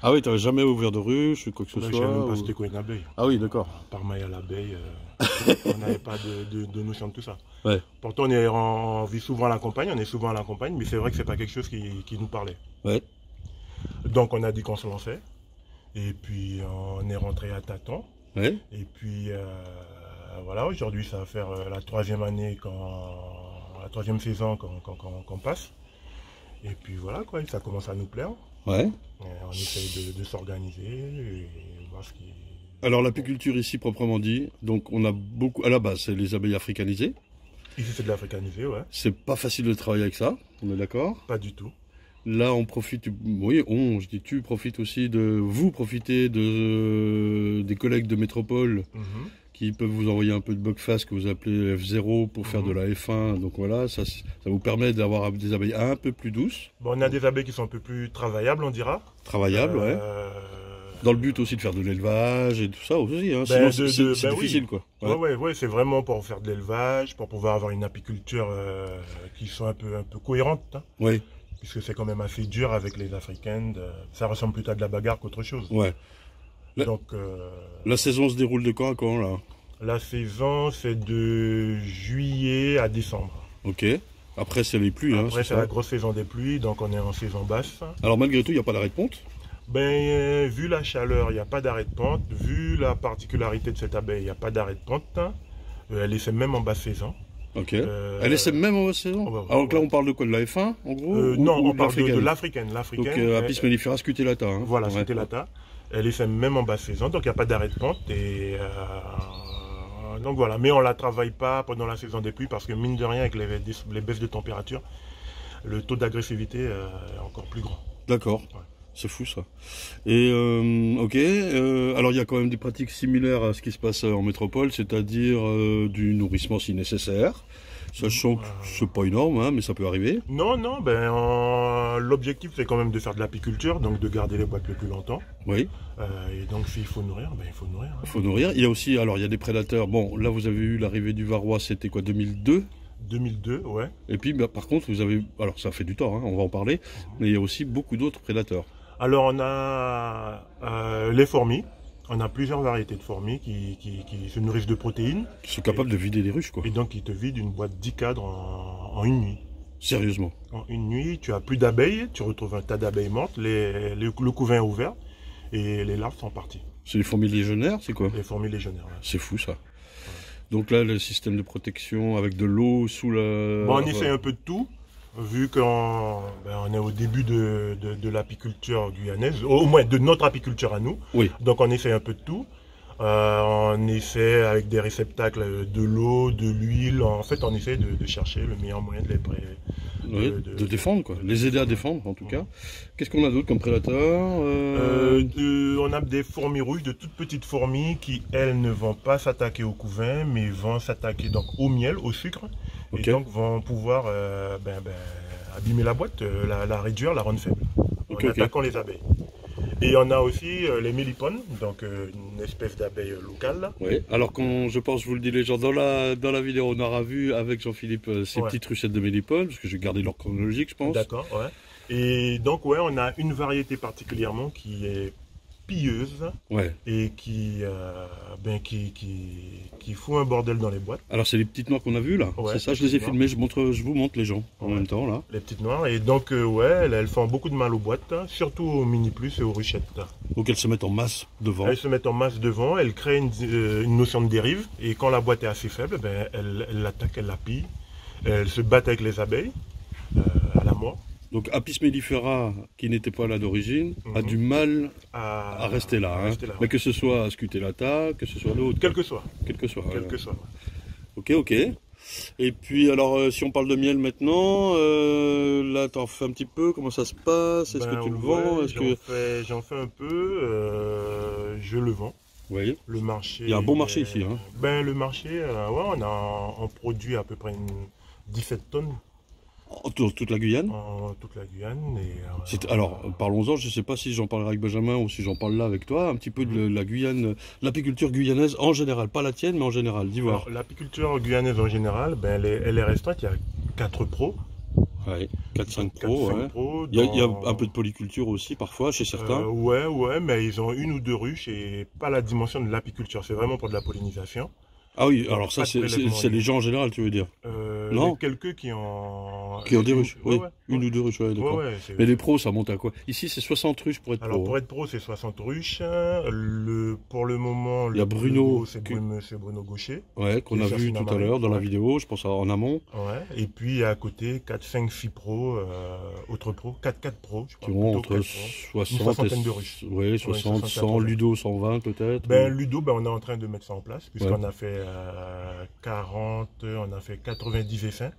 Ah oui, tu n'avais jamais ouvert de ruche ou quoi que ce soit? Je ne savais même pas c'était quoi une abeille. Ah oui, d'accord. Par maille à l'abeille, on n'avait pas de notion de tout ça. Ouais. Pourtant, on vit souvent à la campagne, on est souvent à la campagne, mais c'est vrai que c'est pas quelque chose qui nous parlait. Ouais. Donc on a dit qu'on se lançait, et puis on est rentré à tâtons. Ouais. Et puis voilà, aujourd'hui ça va faire la 3e année, la 3e saison qu'on passe. Et puis voilà quoi, ça commence à nous plaire. Ouais. On essaye de s'organiser et voir ce qui... Alors l'apiculture ici proprement dit, donc on a beaucoup, à la base c'est les abeilles africanisées. Ici c'est de l'africanisé, ouais. C'est pas facile de travailler avec ça, on est d'accord? Pas du tout. Là on profite, oui je dis tu profites aussi vous profitez des collègues de métropole qui peuvent vous envoyer un peu de bugfast que vous appelez F0 pour faire de la F1. Donc voilà, ça vous permet d'avoir des abeilles un peu plus douces. Bon, on a des abeilles qui sont un peu plus travaillables, on dira. Travaillables, ouais. Dans le but aussi de faire de l'élevage et tout ça aussi. Hein. Sinon, c'est difficile, quoi. Ouais, c'est vraiment pour faire de l'élevage, pour pouvoir avoir une apiculture qui soit un peu cohérente. Hein. Oui. Puisque c'est quand même assez dur avec les africaines. Ça ressemble plutôt à de la bagarre qu'autre chose. Ouais. Donc, la saison se déroule de quand à quand, là? La saison, c'est de juillet à décembre. Ok. Après, c'est les pluies. Après, c'est la grosse saison des pluies, donc on est en saison basse. Alors, malgré tout, il n'y a pas d'arrêt de ponte? Ben, vu la chaleur, il n'y a pas d'arrêt de ponte. Vu la particularité de cette abeille, il n'y a pas d'arrêt de ponte. Elle essaie même en basse saison. Ok. Elle essaie même en basse saison? Alors là, on parle de quoi? De la F1, en gros? Non, on parle de l'africaine. Donc, Apis mellifera scutellata. Hein. Voilà, scutellata. Elle essaie même en basse saison, donc il n'y a pas d'arrêt de ponte. Et donc voilà, mais on ne la travaille pas pendant la saison des pluies parce que mine de rien, avec les baisses de température, le taux d'agressivité est encore plus grand. D'accord. Ouais. C'est fou ça. Et ok, alors il y a quand même des pratiques similaires à ce qui se passe en métropole, c'est-à-dire du nourrissement si nécessaire. Sachant que c'est pas énorme, hein, mais ça peut arriver. Non, l'objectif c'est quand même de faire de l'apiculture, donc de garder les boîtes le plus longtemps. Oui. Et donc s'il faut nourrir, il faut nourrir. Il faut nourrir. Il y a aussi, alors il y a des prédateurs. Bon, là vous avez eu l'arrivée du varroa, c'était quoi, 2002? 2002, ouais. Et puis par contre, vous avez, alors ça fait du temps, hein, on va en parler, mais il y a aussi beaucoup d'autres prédateurs. Alors on a les fourmis. On a plusieurs variétés de fourmis qui se nourrissent de protéines. Qui sont capables de vider les ruches, quoi. Et donc, qui te vident une boîte 10 cadres en une nuit. Sérieusement? En une nuit, tu as plus d'abeilles, tu retrouves un tas d'abeilles mortes, le couvain est ouvert et les larves sont parties. C'est les fourmis légionnaires, c'est quoi? Les fourmis légionnaires, ouais. C'est fou, ça. Ouais. Donc là, le système de protection avec de l'eau sous la... Bon, on essaie un peu de tout. Vu qu'on est au début de l'apiculture guyanaise, au moins de notre apiculture à nous, oui. Donc on essaie un peu de tout. On essaie avec des réceptacles de l'eau, de l'huile, en fait on essaie de chercher le meilleur moyen de les de défendre, quoi. Les aider à défendre en tout cas. Qu'est-ce qu'on a d'autre comme prédateurs? On a des fourmis rouges, de toutes petites fourmis qui elles ne vont pas s'attaquer au couvain, mais vont s'attaquer donc au miel, au sucre. Okay. Et donc vont pouvoir abîmer la boîte, la réduire, la rendre faible, en attaquant les abeilles. Et on a aussi les mélipones, donc une espèce d'abeille locale. Oui, alors je pense, je vous le dis les gens, dans la vidéo, on aura vu avec Jean-Philippe ces petites ruchettes de mélipones, parce que j'ai gardé leur chronologique, je pense. D'accord, ouais. Et donc, on a une variété particulièrement qui est pilleuse et qui fout un bordel dans les boîtes. Alors c'est les petites noires qu'on a vues là, c'est ça, je les ai filmées, je vous montre les gens en même temps là. Les petites noires, et donc elles font beaucoup de mal aux boîtes, surtout aux mini plus et aux ruchettes. Donc elles se mettent en masse devant. Elles se mettent en masse devant, elles créent une notion de dérive, et quand la boîte est assez faible, elles l'attaquent, elles la pillent, elles se battent avec les abeilles à la mort. Donc Apis mellifera, qui n'était pas là d'origine, a du mal à rester là. Mais que ce soit scutellata, que ce soit l'autre. Quel que soit. Quel que soit. Quel que soit. Ok. Et puis alors, si on parle de miel maintenant, là t'en fais un petit peu, comment ça se passe? Est-ce que tu le vends? J'en fais un peu, je le vends. Oui. Le marché. Il y a un bon marché ici. Hein. Le marché, on produit à peu près 17 tonnes. En toute la Guyane? En toute la Guyane. Alors, parlons-en, je ne sais pas si j'en parlerai avec Benjamin ou si j'en parle là avec toi, un petit peu de la Guyane, l'apiculture guyanaise en général, pas la tienne, mais en général, dis voir. L'apiculture guyanaise en général, elle est restreinte. Il y a 4 Pro. Ouais, 4-5 Pro, ouais. Pro il y a un peu de polyculture aussi parfois chez certains. Ouais, mais ils ont 1 ou 2 ruches et pas la dimension de l'apiculture, c'est vraiment pour de la pollinisation. Ah oui, alors ça c'est les gens en général, tu veux dire? Non, quelques qui ont des ruches, oui. 1 ou 2 ruches, ouais, d'accord. Mais les pros, ça monte à quoi? Ici, c'est 60 ruches pour être pro. Alors pour être pro, c'est 60 ruches. Pour le moment, il y a Bruno, c'est Bruno Gaucher. Ouais, qu'on a vu tout à l'heure dans la vidéo, je pense en amont. Ouais, et puis à côté, 4, 5, 6 pros, autres pros, 4 pros, je crois. Qui ont entre 60 de ruches. Oui, 60, 100, Ludo 120 peut-être. Ludo, on est en train de mettre ça en place, puisqu'on a fait 40, on a fait 90 essais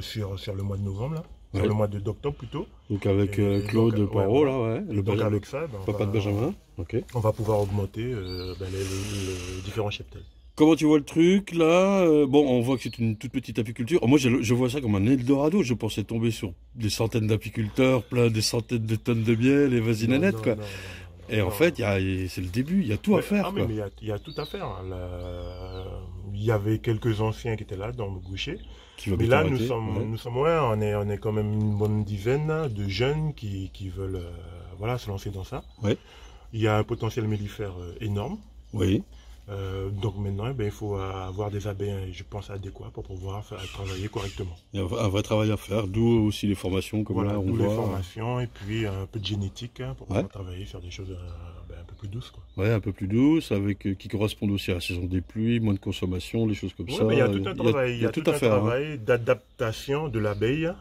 sur le mois de novembre, là. Sur le mois d'octobre plutôt. Donc avec Claude Poirot, là, ouais. Donc avec ça, papa de Benjamin. Ok. On va pouvoir augmenter les différents cheptels. Comment tu vois le truc là? Bon, on voit que c'est une toute petite apiculture. Moi, je vois ça comme un Eldorado. Je pensais tomber sur des centaines d'apiculteurs, des centaines de tonnes de miel et vas-y nanette, quoi. Et en fait, c'est le début, il y a tout à faire. Mais il y a tout à faire. Il y avait quelques anciens qui étaient là dans le Gaucher. Mais là, nous sommes on est quand même une bonne dizaine de jeunes qui veulent se lancer dans ça. Ouais. Il y a un potentiel mellifère énorme. Oui. Donc maintenant, il faut avoir des abeilles, je pense, adéquats pour pouvoir travailler correctement. Il y a un vrai travail à faire, d'où aussi les formations comme là on voit. Les formations et puis un peu de génétique pour pouvoir travailler sur des choses un peu plus douces. Ouais, un peu plus douces, qui correspondent aussi à la saison des pluies, moins de consommation, les choses comme ça. Mais il y a tout un travail, travail d'adaptation de l'abeille,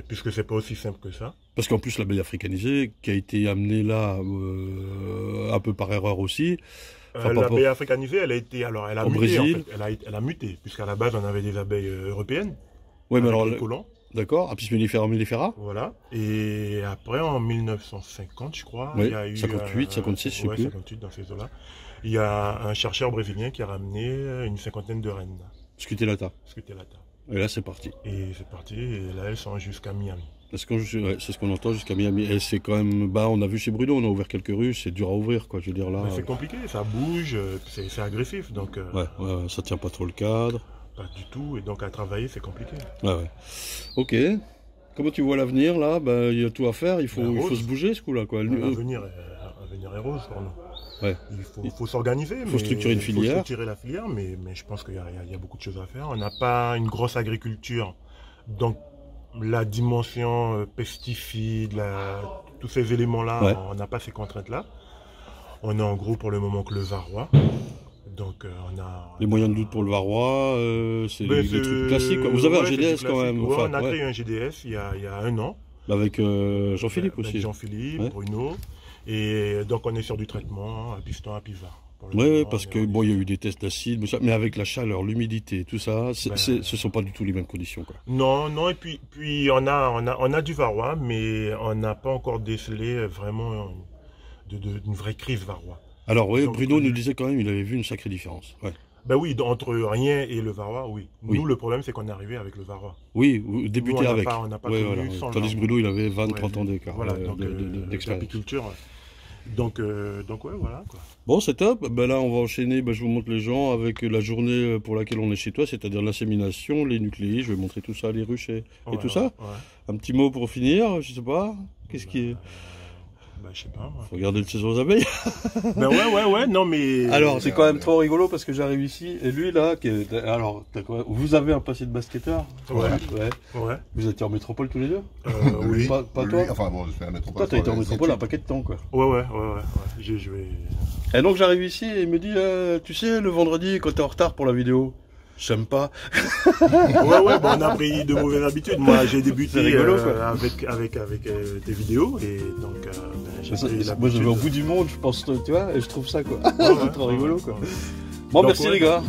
puisque c'est pas aussi simple que ça. Parce qu'en plus l'abeille africanisée, qui a été amenée là un peu par erreur aussi. L'abeille africanisée, elle a muté, en fait. Elle a muté, puisqu'à la base, on avait des abeilles européennes. Oui, mais alors, d'accord, Apis mellifera mellifera. Voilà. Et après, en 1950, je crois, oui, il y a eu 58, 56, je sais plus. 58 dans ces eaux-là. Il y a un chercheur brésilien qui a ramené une 50aine de reines. Scutellata. Et là, c'est parti. Et là, elles sont jusqu'à Miami. C'est ce qu'on entend jusqu'à Miami. Et c'est quand même, on a vu chez Bruno, on a ouvert quelques ruches, c'est dur à ouvrir, quoi. Je veux dire là. C'est compliqué, ça bouge, c'est agressif, donc. Ça tient pas trop le cadre. Pas du tout, et donc à travailler, c'est compliqué. Ouais. Ok. Comment tu vois l'avenir là? Il y a tout à faire, il faut se bouger ce coup-là, quoi. L'avenir est rose pour nous. Ouais. Il faut s'organiser. Il faut structurer une filière. Il faut structurer la filière, mais je pense qu'il y a beaucoup de choses à faire. On n'a pas une grosse agriculture, donc. La dimension pesticides, tous ces éléments-là, on n'a pas ces contraintes-là. On est en gros pour le moment que le varroa. Donc on a... Les moyens de doute pour le varroa, c'est des trucs classiques. Vous avez un GDS quand même. On a créé un GDS il y a 1 an. Avec Jean-Philippe aussi. Avec Jean-Philippe, Bruno. Et donc on est sur du traitement à piston, à pisvar. Oui, parce que il y a eu des tests d'acide, mais avec la chaleur, l'humidité, tout ça, ce sont pas du tout les mêmes conditions, quoi. Non, et puis on a du varroa, mais on n'a pas encore décelé vraiment d'une vraie crise varroa. Alors oui, Bruno nous disait quand même, il avait vu une sacrée différence. Ouais. Oui, entre rien et le varroa, oui. Nous, le problème, c'est qu'on est arrivé avec le varroa. Oui, vous débutez avec. On n'a pas connu sans. Tandis que Bruno, il avait 20-30 ans d'écart. Voilà, d'expérience. Donc voilà, quoi. Bon, c'est top. Là, on va enchaîner. Je vous montre les gens avec la journée pour laquelle on est chez toi, c'est-à-dire l'insémination, les nucléis. Je vais montrer tout ça, les ruches et tout ça. Ouais. Un petit mot pour finir, je sais pas. Qu'est-ce qui est... je sais pas. Faut regarder le saison aux abeilles. Ouais, non mais... Alors, c'est quand même trop rigolo parce que j'arrive ici et lui là, vous avez un passé de basketteur. Ouais. Vous étiez en métropole tous les deux? Oui. Pas toi? Enfin bon, je fais la métropole. Toi, t'as été en métropole un paquet de temps, quoi. Ouais. J'ai joué. Et donc j'arrive ici et il me dit, tu sais, le vendredi quand t'es en retard pour la vidéo. J'aime pas. On a pris de mauvaises habitudes. Moi, j'ai débuté avec tes vidéos et donc. Moi, je vais au bout du monde, je pense, tu vois, et je trouve ça, quoi. C'est trop rigolo, quoi. Bon, merci les gars.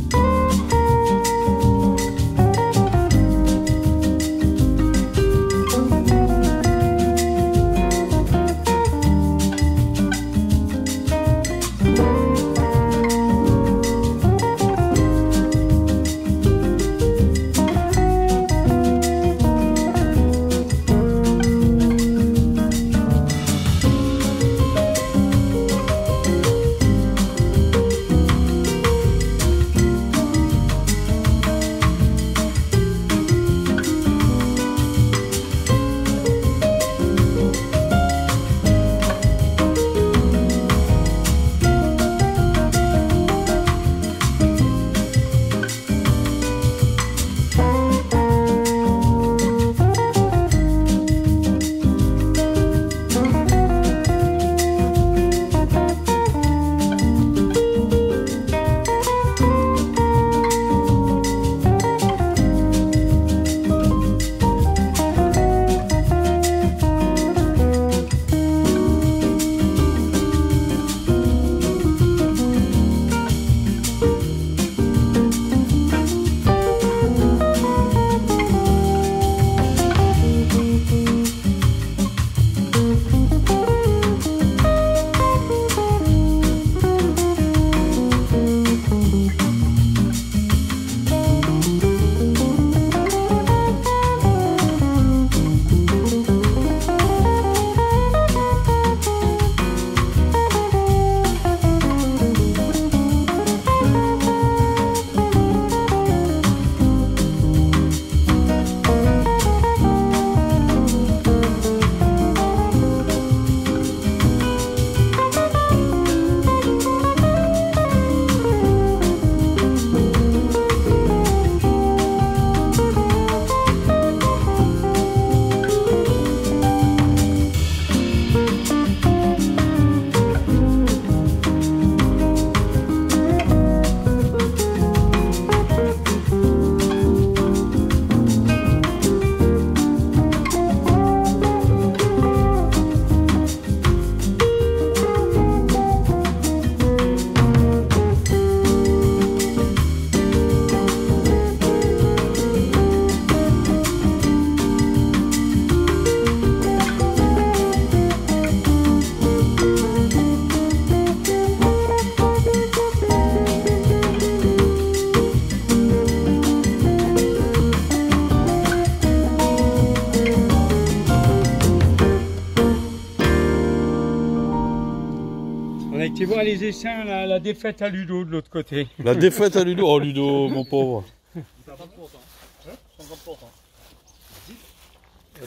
a été voir les essaims, la défaite à Ludo de l'autre côté. La défaite à Ludo, oh Ludo, mon pauvre. 50%.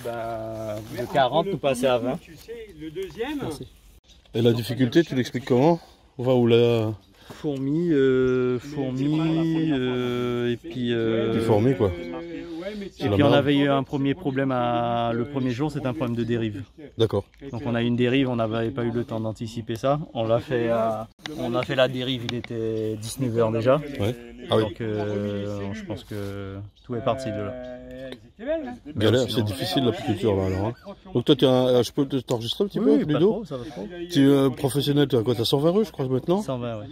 De 40, vous passez à 20. Tu sais, le deuxième. Merci. Et la difficulté, tu l'expliques comment? Enfin, où la... Fourmis, et puis... Des fourmis, quoi. Et puis on avait eu un premier problème, le premier jour, c'était un problème de dérive. D'accord. Donc on a eu une dérive, on n'avait pas eu le temps d'anticiper ça. On a fait la dérive, il était 19 h déjà. Ouais. Ah oui. Donc je pense que tout est parti de là. Galère, c'est difficile l'apiculture là alors. Hein. Donc toi, je peux t'enregistrer un petit peu, Ludo? Ça va trop. Tu es professionnel, tu as quoi? Tu as 120 ruches, je crois, maintenant? 120, oui.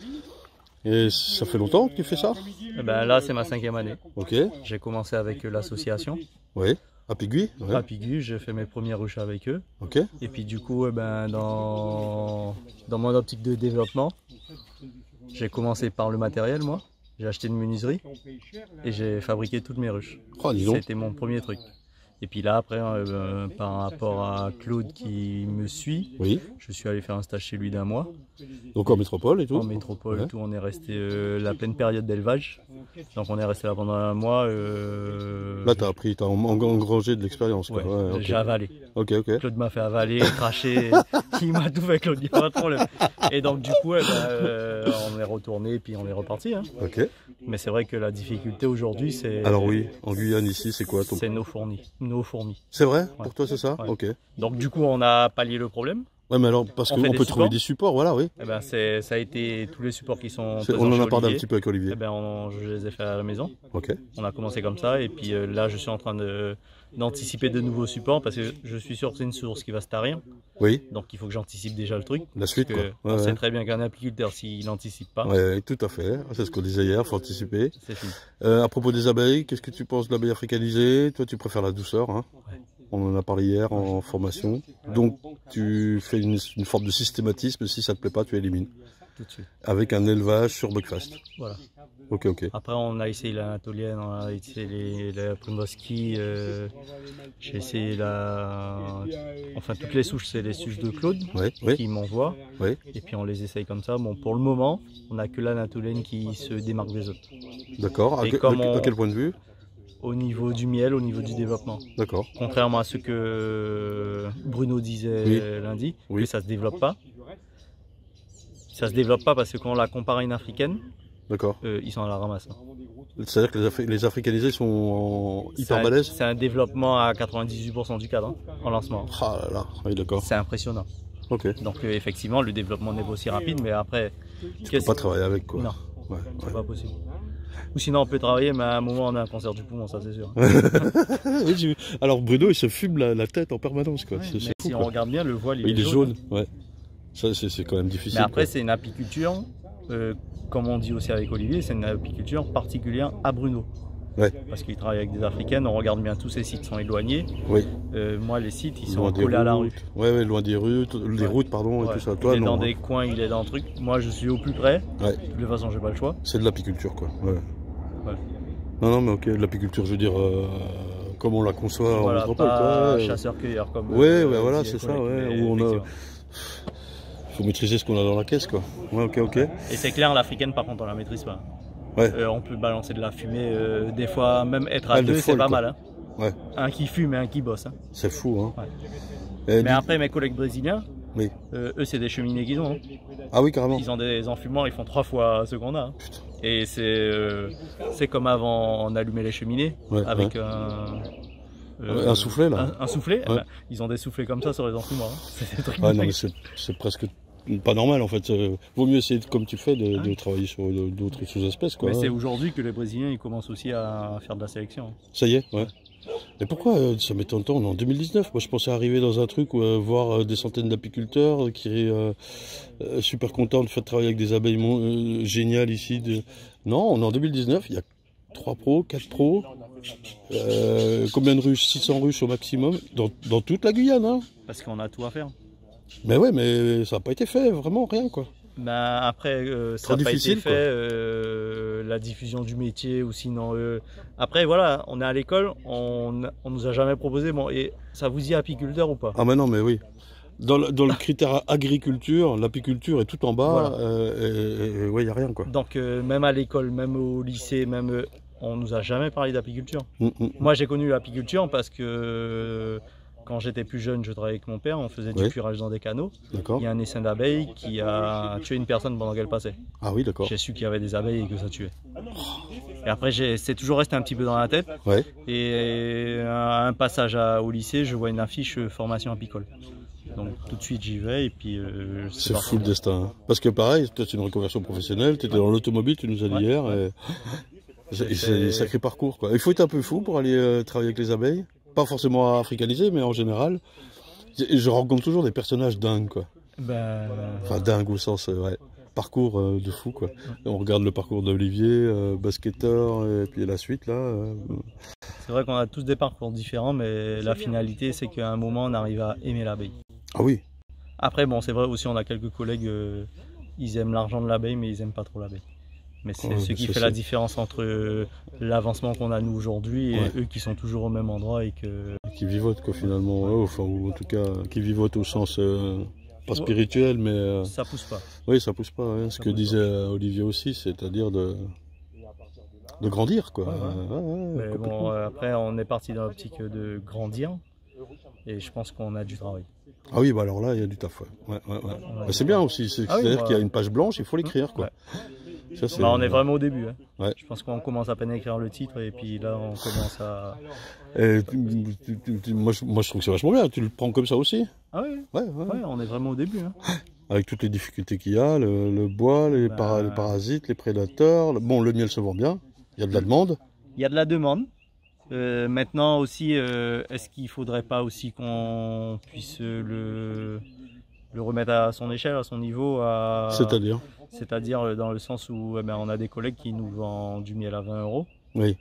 Et ça fait longtemps que tu fais ça? Là, c'est ma 5e année. Ok. J'ai commencé avec l'association. Oui. À Piguy? Ouais. À Piguy, j'ai fait mes premières ruches avec eux. Ok. Et puis du coup, dans mon optique de développement, j'ai commencé par le matériel, moi. J'ai acheté une menuiserie et j'ai fabriqué toutes mes ruches. Oh, dis donc. C'était mon premier truc. Et puis là, après, par rapport à Claude qui me suit, oui. Je suis allé faire un stage chez lui d'1 mois. Donc en métropole et tout? En métropole et tout, on est resté la pleine période d'élevage. Donc on est resté là pendant 1 mois. Là, tu as appris, tu as engrangé de l'expérience. Ouais, okay. J'ai avalé. Ok. Claude m'a fait avaler, cracher, il m'a tout fait, Claude, il n'y a pas de problème. Et donc du coup, on est retourné et puis on est reparti. Hein. Ok. Mais c'est vrai que la difficulté aujourd'hui, c'est... Alors oui, en Guyane ici, c'est quoi ton... C'est nos fourmis. C'est vrai? Ouais. Pour toi, c'est ça? Ouais. Ok. Donc du coup, on a pallié le problème. Ouais, mais alors, parce qu'on peut trouver des supports, voilà, oui. Eh ben, ça a été tous les supports qui sont... On en a parlé un petit peu avec Olivier. Eh ben, je les ai fait à la maison. Ok. On a commencé comme ça, et puis là, je suis en train d'anticiper de nouveaux supports, parce que je suis sûr que c'est une source qui va se tarir. Oui. Donc il faut que j'anticipe déjà le truc. La suite, quoi. On sait très bien qu'un apiculteur, s'il n'anticipe pas... Oui, tout à fait. C'est ce qu'on disait hier, il faut anticiper. C'est fini. À propos des abeilles, qu'est-ce que tu penses de l'abeille africanisée? Toi, tu préfères la douceur, hein? Ouais. On en a parlé hier en formation. Donc, tu fais une forme de systématisme. Si ça ne te plaît pas, tu élimines. Tout de suite. Avec un élevage sur Buckfast. Voilà. Ok. Après, on a essayé l'anatolienne, on a essayé la Primoski. J'ai essayé Enfin, toutes les souches, c'est les souches de Claude qui m'envoient. Oui. Et puis, on les essaye comme ça. Bon, pour le moment, on n'a que l'anatolienne qui se démarque des autres. D'accord. À quel point de vue? Au niveau du miel, au niveau du développement. D'accord. Contrairement à ce que Bruno disait lundi, que ça ne se développe pas. Ça ne se développe pas parce que quand on la compare à une africaine, ils sont à la ramasse. C'est-à-dire que les africanisés sont hyper balèzes? C'est un développement à 98% du cadre en lancement. Ah là là, oui d'accord. C'est impressionnant. Ok. Donc effectivement, le développement n'est pas aussi rapide, mais après... Tu peux pas travailler avec quoi. Non, c'est pas possible. Ou sinon on peut travailler, mais à un moment on a un cancer du poumon, ça c'est sûr. Oui, alors Bruno il se fume la tête en permanence quoi. Ouais, si on regarde bien, le voile il est jaune. Ouais. Ça c'est quand même difficile. Mais après c'est une apiculture, comme on dit aussi avec Olivier, c'est une apiculture particulière à Bruno. Ouais. Parce qu'il travaille avec des africaines, on regarde bien, tous ces sites sont éloignés. Oui. Moi les sites ils sont collés à la rue. Ouais, loin des routes, et tout ça. Toi, il est dans des coins, il est dans un truc. Moi je suis au plus près. Ouais. De toute façon j'ai pas le choix. C'est de l'apiculture quoi. Ouais. Non mais ok, de l'apiculture, je veux dire, comme on la conçoit en métropole. Pas chasseur-cueilleur comme. Voilà, c'est ça, où on a. Il faut maîtriser ce qu'on a dans la caisse quoi. Ouais, ok. Et c'est clair, l'africaine par contre on la maîtrise pas. Ouais. On peut balancer de la fumée, des fois même être à deux c'est pas mal. Hein. Ouais. Un qui fume et un qui bosse. Hein. C'est fou hein. Ouais. Mais après mes collègues brésiliens, oui. Eux c'est des cheminées qu'ils ont. Hein. Ah oui carrément. Ils ont des enfumeurs, ils font 3 fois ce qu'on a. Hein. Putain. Et c'est comme avant on allumait les cheminées avec un soufflet là. Un soufflet, ben, ils ont des soufflets comme ça sur les enfumeurs. Hein. C'est des trucs non mais c'est presque pas normal en fait. Vaut mieux essayer comme tu fais de travailler sur d'autres sous-espèces quoi. Mais c'est aujourd'hui que les Brésiliens ils commencent aussi à faire de la sélection. Ça y est, ouais. Mais pourquoi ça m'étonne tant? On est en 2019. Moi, je pensais arriver dans un truc où voir des centaines d'apiculteurs qui seraient super contents de faire travailler avec des abeilles géniales ici. Non, on est en 2019. Il y a 3 pros, 4 pros. Combien de ruches? 600 ruches au maximum dans toute la Guyane. Hein. Parce qu'on a tout à faire. Mais ouais, mais ça n'a pas été fait, vraiment rien quoi. Ben après, ça n'a pas été fait, la diffusion du métier ou sinon... Après voilà, on est à l'école, on nous a jamais proposé, bon, et ça vous dit apiculteur ou pas? Ah mais non, mais oui. Dans le critère agriculture, l'apiculture est tout en bas, voilà. Ouais, il n'y a rien quoi. Donc même à l'école, même au lycée, même on nous a jamais parlé d'apiculture. Moi j'ai connu l'apiculture parce que quand j'étais plus jeune, je travaillais avec mon père, on faisait du curage dans des canaux. Il y a un essaim d'abeilles qui a tué une personne pendant qu'elle passait. Ah oui, d'accord. J'ai su qu'il y avait des abeilles et que ça tuait. Et après, c'est toujours resté un petit peu dans la tête. Ouais. Et à un passage au lycée, je vois une affiche formation apicole. Donc tout de suite j'y vais et puis c'est fou le destin. Hein. Parce que pareil, toi c'est une reconversion professionnelle, tu étais dans l'automobile, tu nous as dit hier. Et... c'est un sacré parcours quoi. Il faut être un peu fou pour aller travailler avec les abeilles. Pas forcément africanisé, mais en général. Je rencontre toujours des personnages dingues quoi. Enfin dingues au sens parcours de fou quoi. On regarde le parcours d'Olivier, basketteur et puis la suite là. C'est vrai qu'on a tous des parcours différents, mais la finalité c'est qu'à un moment on arrive à aimer l'abeille. Ah oui. Après bon c'est vrai aussi on a quelques collègues, ils aiment l'argent de l'abeille mais ils aiment pas trop l'abeille. Mais c'est ce qui fait la différence entre l'avancement qu'on a nous aujourd'hui et eux qui sont toujours au même endroit et que... Qui vivotent quoi finalement, enfin, ou en tout cas qui vivotent au sens pas spirituel mais... Ça pousse pas. Oui ça pousse pas, hein. Ce que disait Olivier aussi, c'est-à-dire de grandir quoi. Mais bon après on est parti dans l'optique de grandir et je pense qu'on a du travail. Ah oui bah alors là il y a du taf. C'est bien aussi, c'est-à-dire qu'il y a une page blanche, il faut l'écrire quoi. Ça, on est vraiment au début. Hein. Je pense qu'on commence à peine à écrire le titre et puis là on commence à... moi je trouve que c'est vachement bien, tu le prends comme ça aussi. Ah oui, on est vraiment au début. Hein. Avec toutes les difficultés qu'il y a, le bois, les parasites, les prédateurs, bon le miel se vend bien, il y a de la demande. Il y a de la demande. Maintenant aussi, est-ce qu'il ne faudrait pas aussi qu'on puisse le remettre à son échelle, à son niveau C'est-à-dire dans le sens où on a des collègues qui nous vendent du miel à 20 €. Oui.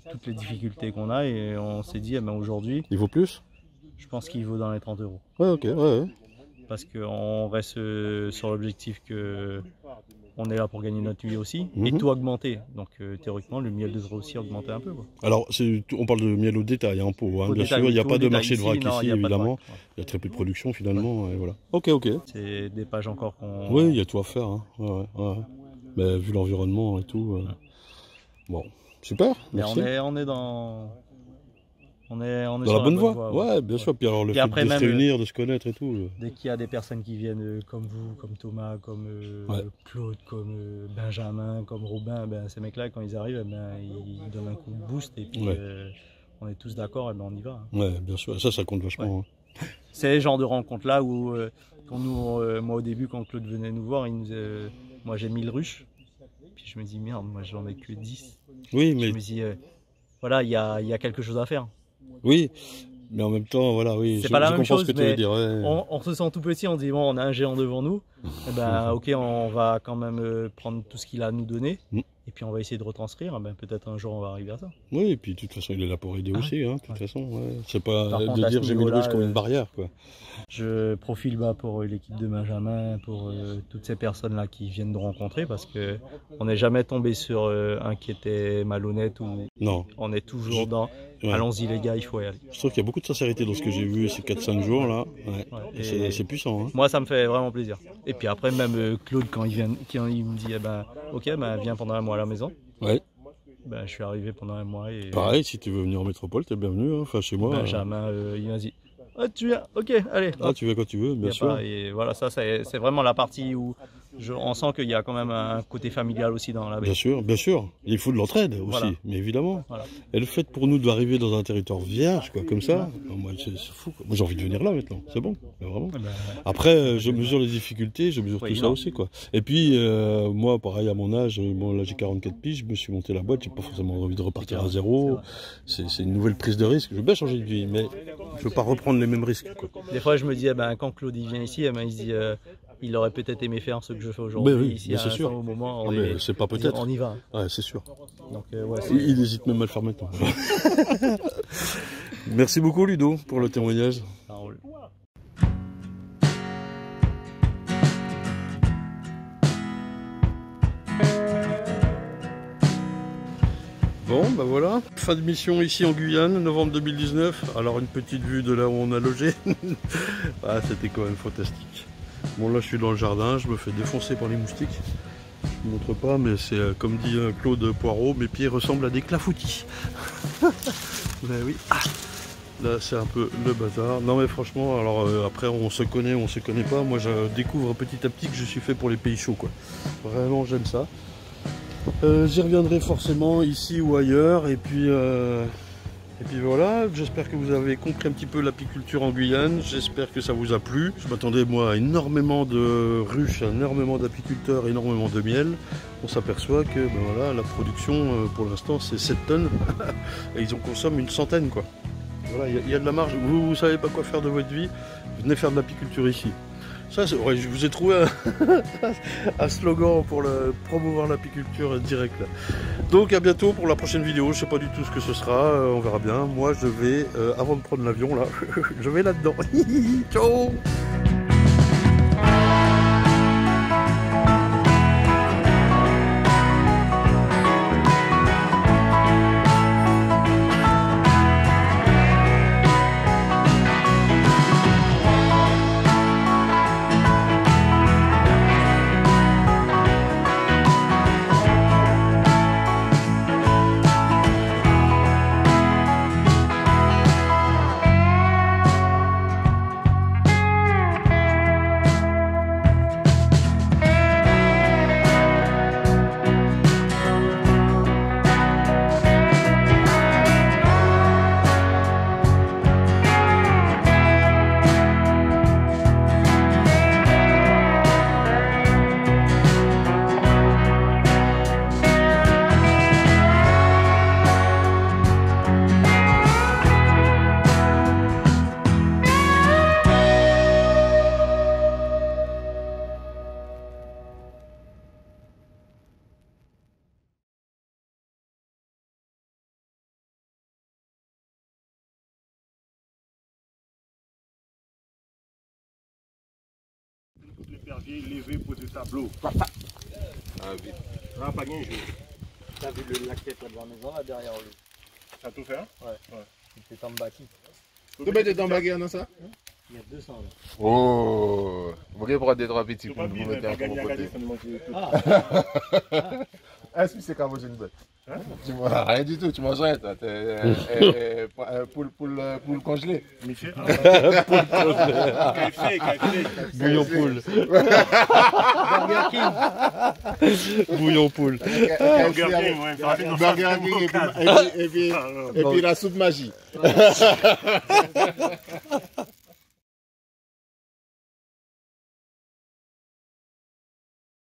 Toutes les difficultés qu'on a et on s'est dit aujourd'hui... Il vaut plus? Je pense qu'il vaut dans les 30 €. Ouais, ok, ouais. Parce qu'on reste sur l'objectif que on est là pour gagner notre vie aussi et tout augmenter. Donc théoriquement, le miel devrait aussi augmenter un peu. Quoi. Alors, on parle de miel au détail, en pot. Hein. Bien sûr, il n'y a pas de marché de vrac ici, évidemment. Il y a très peu de production finalement. Et voilà. Ok. C'est des pages encore qu'on... Oui, il y a tout à faire. Hein. Ouais. Mais vu l'environnement et tout. Bon, super. Merci. On est dans... On est dans la bonne voie. Ouais, bien sûr. Puis alors le fait de se réunir, de se connaître et tout. Dès qu'il y a des personnes qui viennent comme vous, comme Thomas, comme Claude, comme Benjamin, comme Robin, ces mecs-là, quand ils arrivent, ils donnent un coup de boost et puis on est tous d'accord et on y va. Hein. Ouais, bien sûr. Ça compte vachement. Hein. C'est le genre de rencontres-là où, moi au début, quand Claude venait nous voir, moi j'ai 1000 ruches. Puis je me dis, merde, moi j'en ai que 10. Oui, mais... Je me dis, voilà, il y a quelque chose à faire. Oui, mais en même temps, voilà, oui, c'est pas la même chose, ce que tu veux dire. Ouais. On se sent tout petit, on dit bon, on a un géant devant nous, ok, on va quand même prendre tout ce qu'il a à nous donner, et puis on va essayer de retranscrire, peut-être un jour on va arriver à ça. Oui, et puis de toute façon, il est là pour aider aussi, hein, de toute façon. C'est pas de dire j'ai mis le ruche comme une barrière, quoi. Je profile bas pour l'équipe de Benjamin, pour toutes ces personnes-là qui viennent de rencontrer, parce que on n'est jamais tombé sur un qui était malhonnête ou... Non. On est toujours dans... Allons-y les gars, il faut y aller. Je trouve qu'il y a beaucoup de sincérité dans ce que j'ai vu ces 4-5 jours là. C'est puissant. Hein. Moi ça me fait vraiment plaisir. Et puis après même Claude quand il me dit ok viens pendant un mois à la maison. Ouais. Je suis arrivé pendant un mois. Et... Pareil, si tu veux venir en métropole, t'es bienvenu, hein. Enfin chez moi. Benjamin, il m'a dit tu viens, ok, allez. Tu viens quand tu veux, bien sûr. Et voilà, ça c'est vraiment la partie où on sent qu'il y a quand même un côté familial aussi dans la baie. Bien sûr. Il faut de l'entraide aussi, mais évidemment. Voilà. Et le fait pour nous d'arriver dans un territoire vierge, quoi, comme ça, moi c'est fou. Quoi. Moi j'ai envie de venir là maintenant, c'est bon, vraiment. Après, je mesure les difficultés, je mesure tout ça aussi, quoi. Et puis, moi, pareil, à mon âge, là j'ai 44 piges, je me suis monté la boîte, j'ai pas forcément envie de repartir à zéro. C'est une nouvelle prise de risque. Je veux bien changer de vie, mais je veux pas reprendre les mêmes risques. Quoi. Des fois, je me dis, quand Claude il vient ici, il se dit. Il aurait peut-être aimé faire ce que je fais aujourd'hui. Oui, ici, c'est sûr. Au moment, c'est pas peut-être. On y va. Ouais, c'est sûr. Donc, il hésite même à le faire maintenant. Merci beaucoup Ludo pour le témoignage. Bon, bah voilà, fin de mission ici en Guyane, novembre 2019. Alors une petite vue de là où on a logé. Ah, c'était quand même fantastique. Bon, là je suis dans le jardin, je me fais défoncer par les moustiques. Je ne montre pas, mais c'est comme dit Claude Poirot, mes pieds ressemblent à des clafoutis. Ben oui. Ah, là c'est un peu le bazar. Non mais franchement, alors après on se connaît, on se connaît pas. Moi je découvre petit à petit que je suis fait pour les pays chauds, quoi. Vraiment j'aime ça. J'y reviendrai forcément ici ou ailleurs. Et puis voilà, j'espère que vous avez compris un petit peu l'apiculture en Guyane. J'espère que ça vous a plu. Je m'attendais moi à énormément de ruches, énormément d'apiculteurs, énormément de miel. On s'aperçoit que ben voilà, la production pour l'instant c'est 7 tonnes et ils en consomment une centaine, quoi. Voilà, il y a de la marge. Vous savez pas quoi faire de votre vie, venez faire de l'apiculture ici. Ça, ouais, je vous ai trouvé un slogan pour promouvoir l'apiculture direct là. Donc à bientôt pour la prochaine vidéo. Je sais pas du tout ce que ce sera, on verra bien. Moi je vais, avant de prendre l'avion là, je vais là-dedans. Ciao. Levé pour du tableau. Ah oui. Là, pas bien joué. T'as vu le lac qui est devant la maison là derrière lui? Ça a tout fait, hein? Ouais. C'est en bâti. Combien de temps baguette dans ça? Il y a 200 là. Oh! Vous voulez prendre des 3 petits pour vous mettre un bon côté. Est-ce que c'est quand même une bête? Tu manges rien du tout, tu manges rien, toi. Poule congelé. Michel. Bouillon poule. Bouillon poule. Burger King et puis la soupe magie.